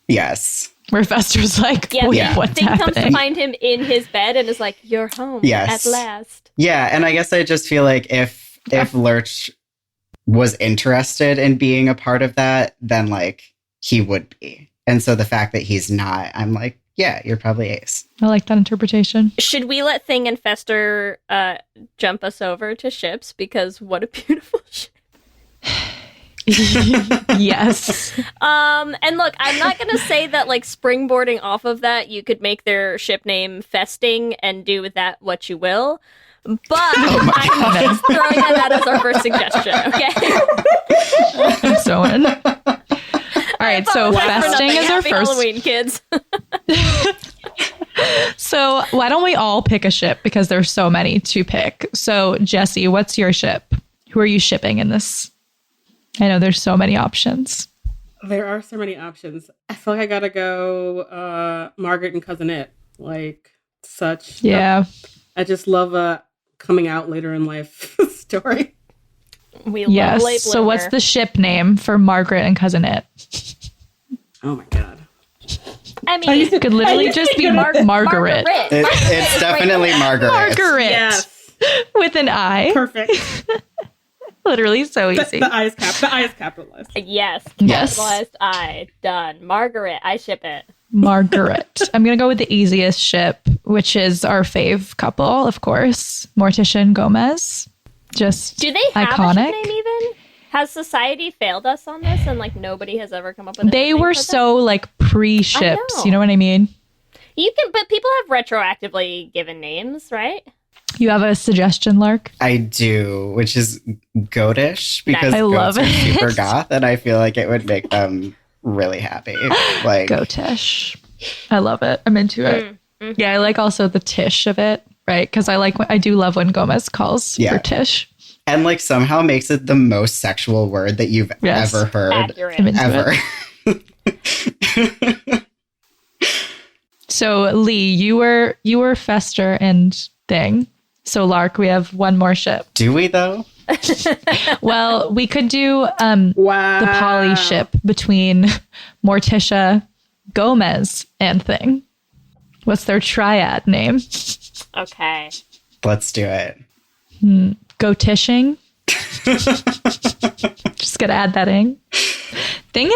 Yes. Where Fester's like, what's Thing happening? comes to find him in his bed and is like, you're home at last. Yeah, and I guess I just feel like if Lurch was interested in being a part of that, then like he would be. And so the fact that he's not, I'm like, yeah, you're probably ace. I like that interpretation. Should we let Thing and Fester jump us over to ships? Because what a beautiful ship. Yes. And look, I'm not going to say that like springboarding off of that, you could make their ship name Festing and do with that what you will. But I'm just throwing that out as our first suggestion, okay? I'm so in. All right, so Festing is our Happy first. Halloween, kids. So why don't we all pick a ship because there's so many to pick. So Jessie, what's your ship? Who are you shipping in this? I know there's so many options. There are so many options. I feel like I gotta go Margaret and Cousin It. Like such. Yeah. I just love a coming out later in life story. We love late So what's the ship name for Margaret and Cousin It? Oh my god. I mean, it could literally just be Margaret. It's definitely Margaret. Margaret. Yes. With an I. Perfect. Literally so easy. The I is capitalized. Yes. Yes. Capitalized I. Done. Margaret. I ship it. Margaret. I'm going to go with the easiest ship, which is our fave couple, of course. Morticia and Gomez. Just do they have iconic. a ship name even? Has society failed us on this and like nobody has ever come up with a They ship name were for them? so like pre-ships, you know what I mean? But people have retroactively given names, right? You have a suggestion, Lark? I do, which is goatish because I love goats are it. super goth, and I feel like it would make them really happy. Like, go Tish. I love it. I'm into it. Mm-hmm. Yeah, I like also the Tish of it, right? Because I do love when Gomez calls for Tish. And like somehow makes it the most sexual word that you've ever heard. Accurate. Ever. So Lee, you were Fester and Thing. So Lark, we have one more ship. Do we though? Well, we could do the poly ship between Morticia, Gomez, and Thing. What's their triad name? Okay. Let's do it. Go Tishing. Just gotta add that ing. Thing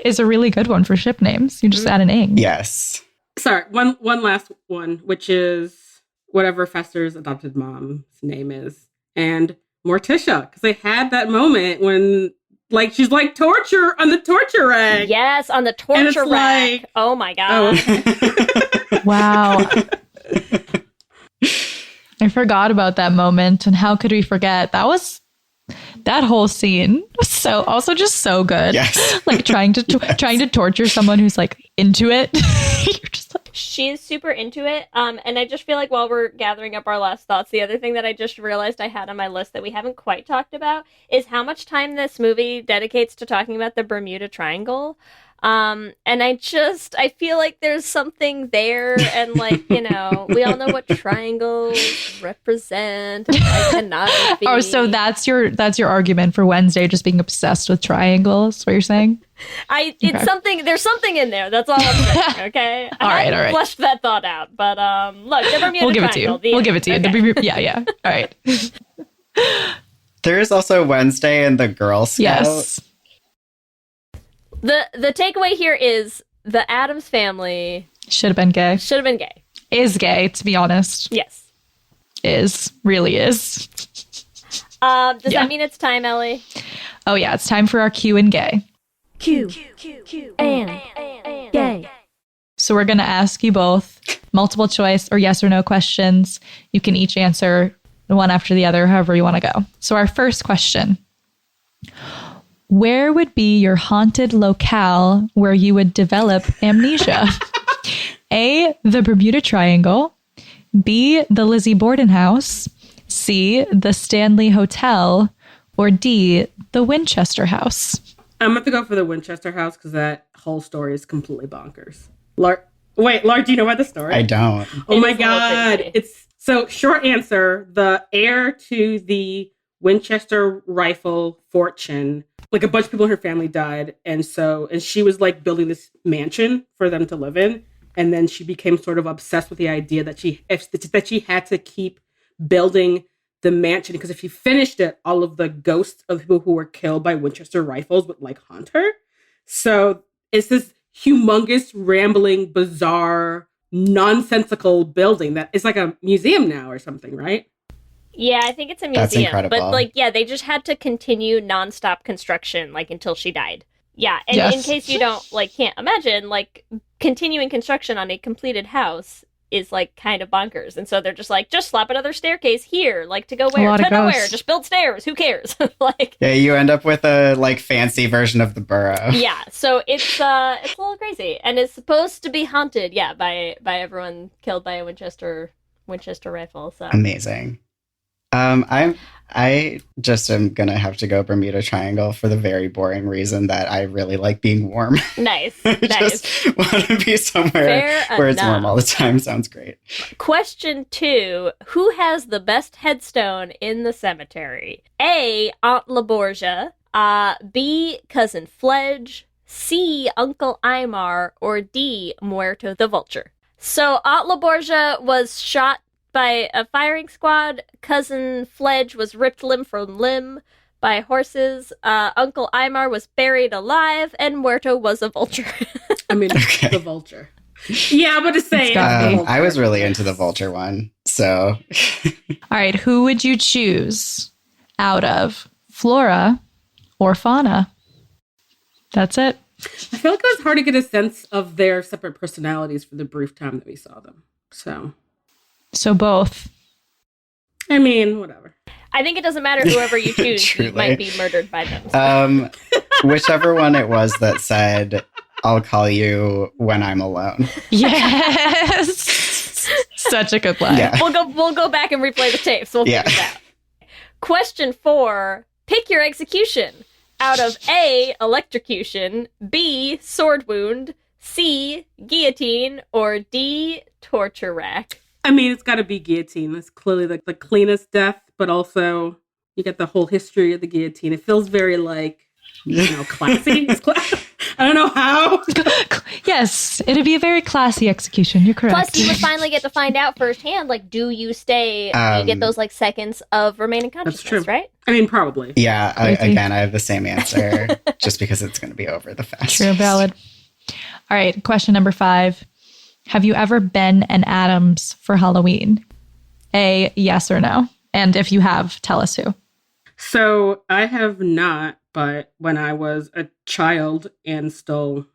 is a really good one for ship names. You just add an ing. Yes. Sorry, one last one, which is whatever Fester's adopted mom's name is, and Morticia, because they had that moment when, like, she's like torture on the torture rack. Yes, on the torture rack. Like, oh my god! Oh. Wow. I forgot about that moment, and how could we forget? That whole scene was so good. Yes. Like trying to torture someone who's like into it. You're just like, she's super into it. And I just feel like while we're gathering up our last thoughts, the other thing that I just realized I had on my list that we haven't quite talked about is how much time this movie dedicates to talking about the Bermuda Triangle. And I feel like there's something there, and like, you know, we all know what triangles represent. Iconography. oh, so that's your argument for Wednesday just being obsessed with triangles, what you're saying? There's something in there. That's all I'm saying, okay? all right. Flushed that thought out. But look, the Bermuda We'll give Triangle. We'll give it to you. Okay. Yeah. All right. There is also Wednesday and the Girl Scout. Yes. The takeaway here is the Addams family should have been gay. Is gay, to be honest. Yes. Really is. Does that mean it's time, Ellie? Oh yeah, it's time for our Q and gay. Q and gay. So we're going to ask you both multiple choice or yes or no questions. You can each answer one after the other, however you want to go. So our first question. Where would be your haunted locale where you would develop amnesia? A, the Bermuda Triangle. B, the Lizzie Borden house. C, the Stanley Hotel. Or D, the Winchester house. I'm going to go for the Winchester house because that whole story is completely bonkers. Lark, do you know about the story? I don't. Oh my God. It's so short answer. The heir to the Winchester rifle fortune, like a bunch of people in her family died. And she was like building this mansion for them to live in. And then she became sort of obsessed with the idea that she had to keep building the mansion because if she finished it, all of the ghosts of people who were killed by Winchester rifles would like haunt her. So it's this humongous, rambling, bizarre, nonsensical building that is like a museum now or something, right? Yeah, I think it's a That's museum. incredible. But like, yeah, they just had to continue nonstop construction like until she died. Yeah, and Yes. in case you don't can't imagine, like continuing construction on a completed house is like kind of bonkers. And so they're just like, just slap another staircase here, like to go where? lot To of nowhere. ghosts. Just build stairs. Who cares? Like, Yeah, you end up with a like fancy version of the borough. yeah. So it's a little crazy, and it's supposed to be haunted. Yeah, by everyone killed by a Winchester rifle. So Amazing. I just am gonna have to go Bermuda Triangle for the very boring reason that I really like being warm. Nice. I just want to be somewhere where it's warm all the time. Sounds great. Question 2. Who has the best headstone in the cemetery? A, Aunt LaBorgia. B, Cousin Fledge. C, Uncle Aymar. Or D, Muerto the Vulture. So Aunt LaBorgia was shot by a firing squad. Cousin Fledge was ripped limb from limb by horses. Uncle Aymar was buried alive, and Muerto was a vulture. I mean, the vulture. Yeah, but to say I was really into the vulture one. So, All right, who would you choose out of flora or fauna? That's it. I feel like it was hard to get a sense of their separate personalities for the brief time that we saw them. So both. I mean, whatever. I think it doesn't matter whoever you choose. You Truly. might be murdered by them. So. whichever one it was that said I'll call you when I'm alone. Yes. Such a good line. Yeah. We'll go back and replay the tapes. We'll figure it out. Question 4. Pick your execution. Out of A, electrocution, B, sword wound, C, guillotine, or D, torture rack. I mean, it's got to be guillotine. That's clearly the cleanest death, but also you get the whole history of the guillotine. It feels very classy. I don't know how. Yes, it'd be a very classy execution. You're correct. Plus, you would finally get to find out firsthand, do you stay, do you get those, seconds of remaining consciousness, right? I mean, probably. Yeah, I have the same answer, just because it's going to be over the fastest. True, valid. All right, question number 5. Have you ever been an Addams for Halloween? A, yes or no? And if you have, tell us who. So I have not, but when I was a child and still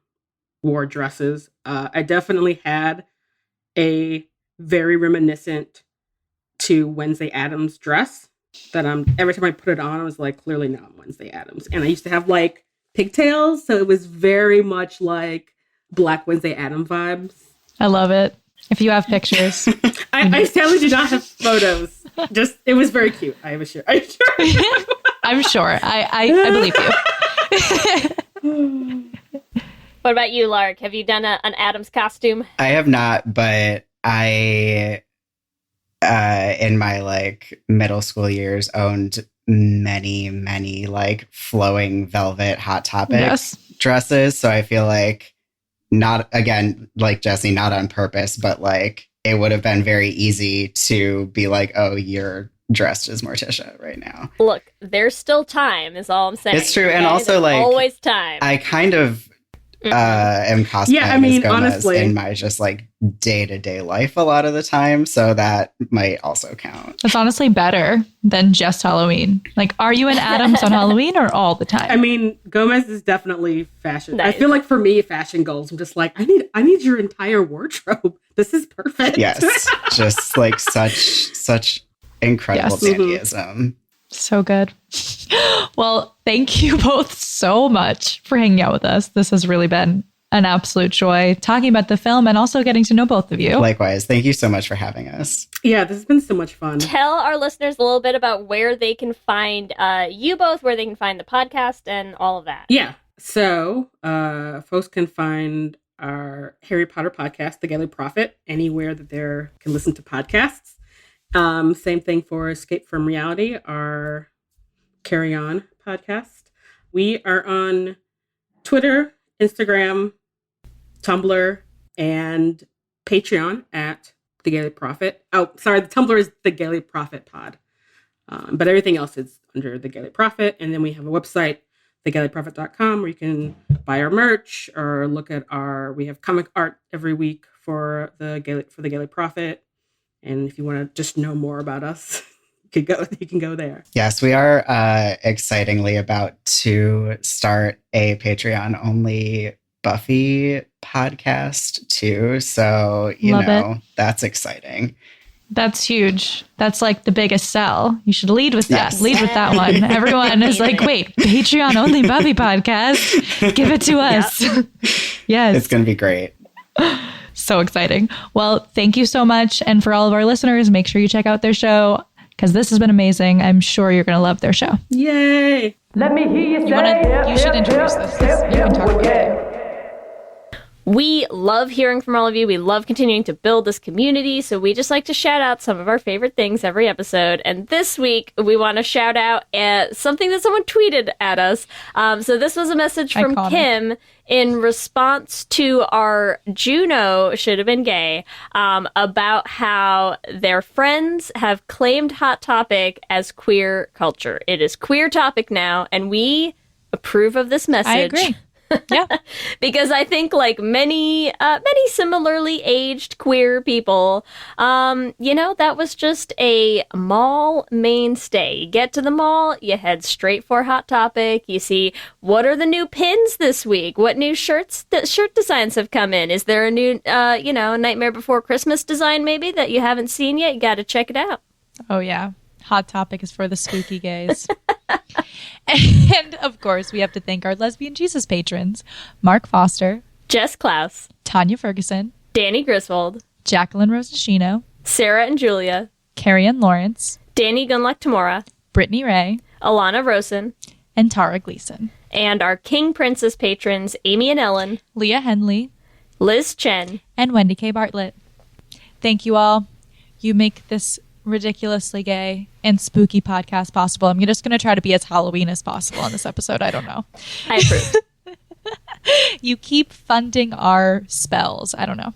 wore dresses, I definitely had a very reminiscent to Wednesday Addams dress that every time I put it on, I was like, clearly not Wednesday Addams. And I used to have pigtails, so it was very much like Black Wednesday Addams vibes. I love it. If you have pictures. I sadly do not have photos. Just, it was very cute. I'm sure. I'm sure. I believe you. What about you, Lark? Have you done an Addams costume? I have not, but I, in my middle school years, owned many flowing velvet Hot Topic dresses. So I feel not, again, like Jessie, not on purpose, but it would have been very easy to be oh, you're dressed as Morticia right now. Look, there's still time, is all I'm saying. It's true. Okay? And also, there's always time. I kind of am cosplaying as Gomez honestly, in my just day-to-day life a lot of the time. So that might also count. That's honestly better than just Halloween. Are you an Addams on Halloween or all the time? I mean, Gomez is definitely fashion. Nice. I feel for me, fashion goals, I'm just I need your entire wardrobe. This is perfect. Yes. Just such incredible dandyism. So good. Well, thank you both so much for hanging out with us. This has really been an absolute joy talking about the film and also getting to know both of you. Likewise. Thank you so much for having us. Yeah, this has been so much fun. Tell our listeners a little bit about where they can find you both, where they can find the podcast and all of that. Yeah. So folks can find our Harry Potter podcast, The Galley Prophet, anywhere that they can listen to podcasts. Same thing for Escape from Reality, our Carry On podcast. We are on Twitter, Instagram, Tumblr, and Patreon at The Galley Prophet. Oh, sorry, the Tumblr is The Galley Prophet Pod. But everything else is under The Galley Prophet. And then we have a website, thegalleyprophet.com, where you can buy our merch or look at we have comic art every week for the Galley Prophet. And if you want to just know more about us, you can go there. Yes, we are excitingly about to start a Patreon-only Buffy podcast too. So, that's exciting. That's huge. That's the biggest sell. You should lead with that. Yes. Lead with that one. Everyone is wait, Patreon-only Buffy podcast? Give it to us. Yep. Yes. It's going to be great. So exciting. Well, thank you so much. And for all of our listeners, make sure you check out their show because this has been amazing. I'm sure you're going to love their show. Yay. Let me hear you should introduce this. You can talk about it. We love hearing from all of you. We love continuing to build this community. So we just like to shout out some of our favorite things every episode. And this week, we want to shout out something that someone tweeted at us. So this was a message from Kim in response to our Juno Should Have Been Gay about how their friends have claimed Hot Topic as queer culture. It is queer topic now, and we approve of this message. I agree. Yeah. Because I think many similarly aged queer people, that was just a mall mainstay. You get to the mall, you head straight for Hot Topic. You see, what are the new pins this week? What new shirt designs have come in? Is there a new, Nightmare Before Christmas design maybe that you haven't seen yet? You got to check it out. Oh, yeah. Hot Topic is for the spooky gays. And, of course, we have to thank our Lesbian Jesus patrons, Mark Foster, Jess Klaus, Tanya Ferguson, Danny Griswold, Jacqueline Rosashino, Sarah and Julia, Carrie Ann Lawrence, Danny Gunluck Tamora, Brittany Ray, Alana Rosen, and Tara Gleason. And our King Princess patrons, Amy and Ellen, Leah Henley, Liz Chen, and Wendy K. Bartlett. Thank you all. You make this ridiculously gay and spooky podcast possible. I'm just going to try to be as Halloween as possible on this episode. I don't know. I approve. You keep funding our spells. I don't know.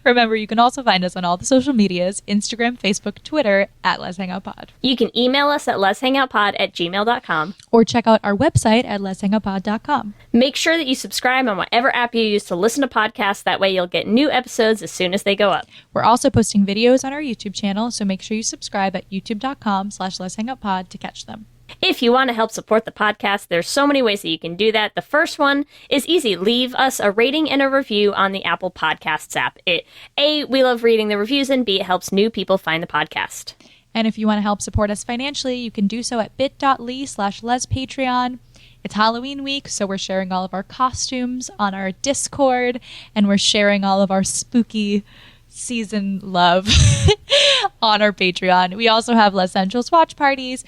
Remember, you can also find us on all the social medias, Instagram, Facebook, Twitter, at Let's Hang Out Pod. You can email us at letshangoutpod@gmail.com. Or check out our website at letshangoutpod.com. Make sure that you subscribe on whatever app you use to listen to podcasts. That way you'll get new episodes as soon as they go up. We're also posting videos on our YouTube channel, so make sure you subscribe at youtube.com/letshangoutpod to catch them. If you want to help support the podcast, there's so many ways that you can do that. The first one is easy. Leave us a rating and a review on the Apple Podcasts app. A, we love reading the reviews, and B, it helps new people find the podcast. And if you want to help support us financially, you can do so at bit.ly/lespatreon. It's Halloween week, so we're sharing all of our costumes on our Discord, and we're sharing all of our spooky season love on our Patreon. We also have Les Centrals watch parties,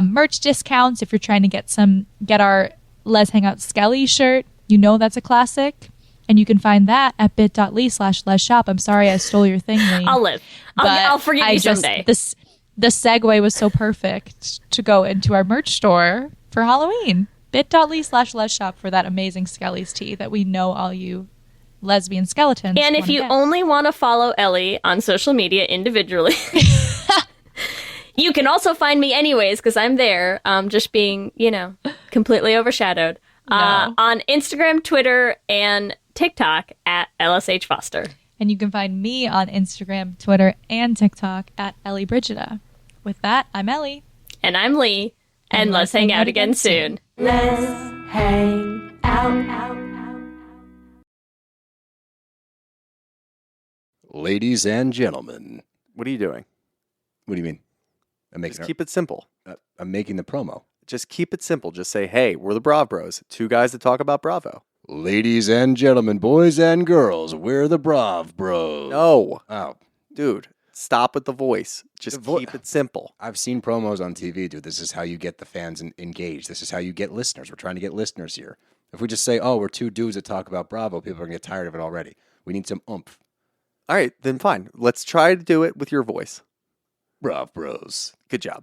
merch discounts if you're trying to get our Les Hangout Skelly shirt. You know that's a classic. And you can find that at bit.ly/lesshop. I'm sorry I stole your thing, Lee. I'll live. I'll forgive you someday. The segue was so perfect to go into our merch store for Halloween. bit.ly/lesshop for that amazing Skelly's tee that we know all you lesbian skeletons And if you only want to follow Ellie on social media individually... You can also find me anyways, because I'm there, just being, completely overshadowed. No. On Instagram, Twitter, and TikTok at LSH Foster. And you can find me on Instagram, Twitter, and TikTok at Ellie Brigida. With that, I'm Ellie. And I'm Lee. And let's hang out again soon. Let's hang out. Ladies and gentlemen. What are you doing? What do you mean? Just keep it simple. I'm making the promo. Just keep it simple. Just say, hey, we're the Brav Bros. Two guys that talk about Bravo. Ladies and gentlemen, boys and girls, we're the Brav Bros. No. Oh. Dude, stop with the voice. Just keep it simple. I've seen promos on TV, dude. This is how you get the fans engaged. This is how you get listeners. We're trying to get listeners here. If we just say, oh, we're two dudes that talk about Bravo, people are going to get tired of it already. We need some oomph. All right, then fine. Let's try to do it with your voice. Brav Bros. Good job.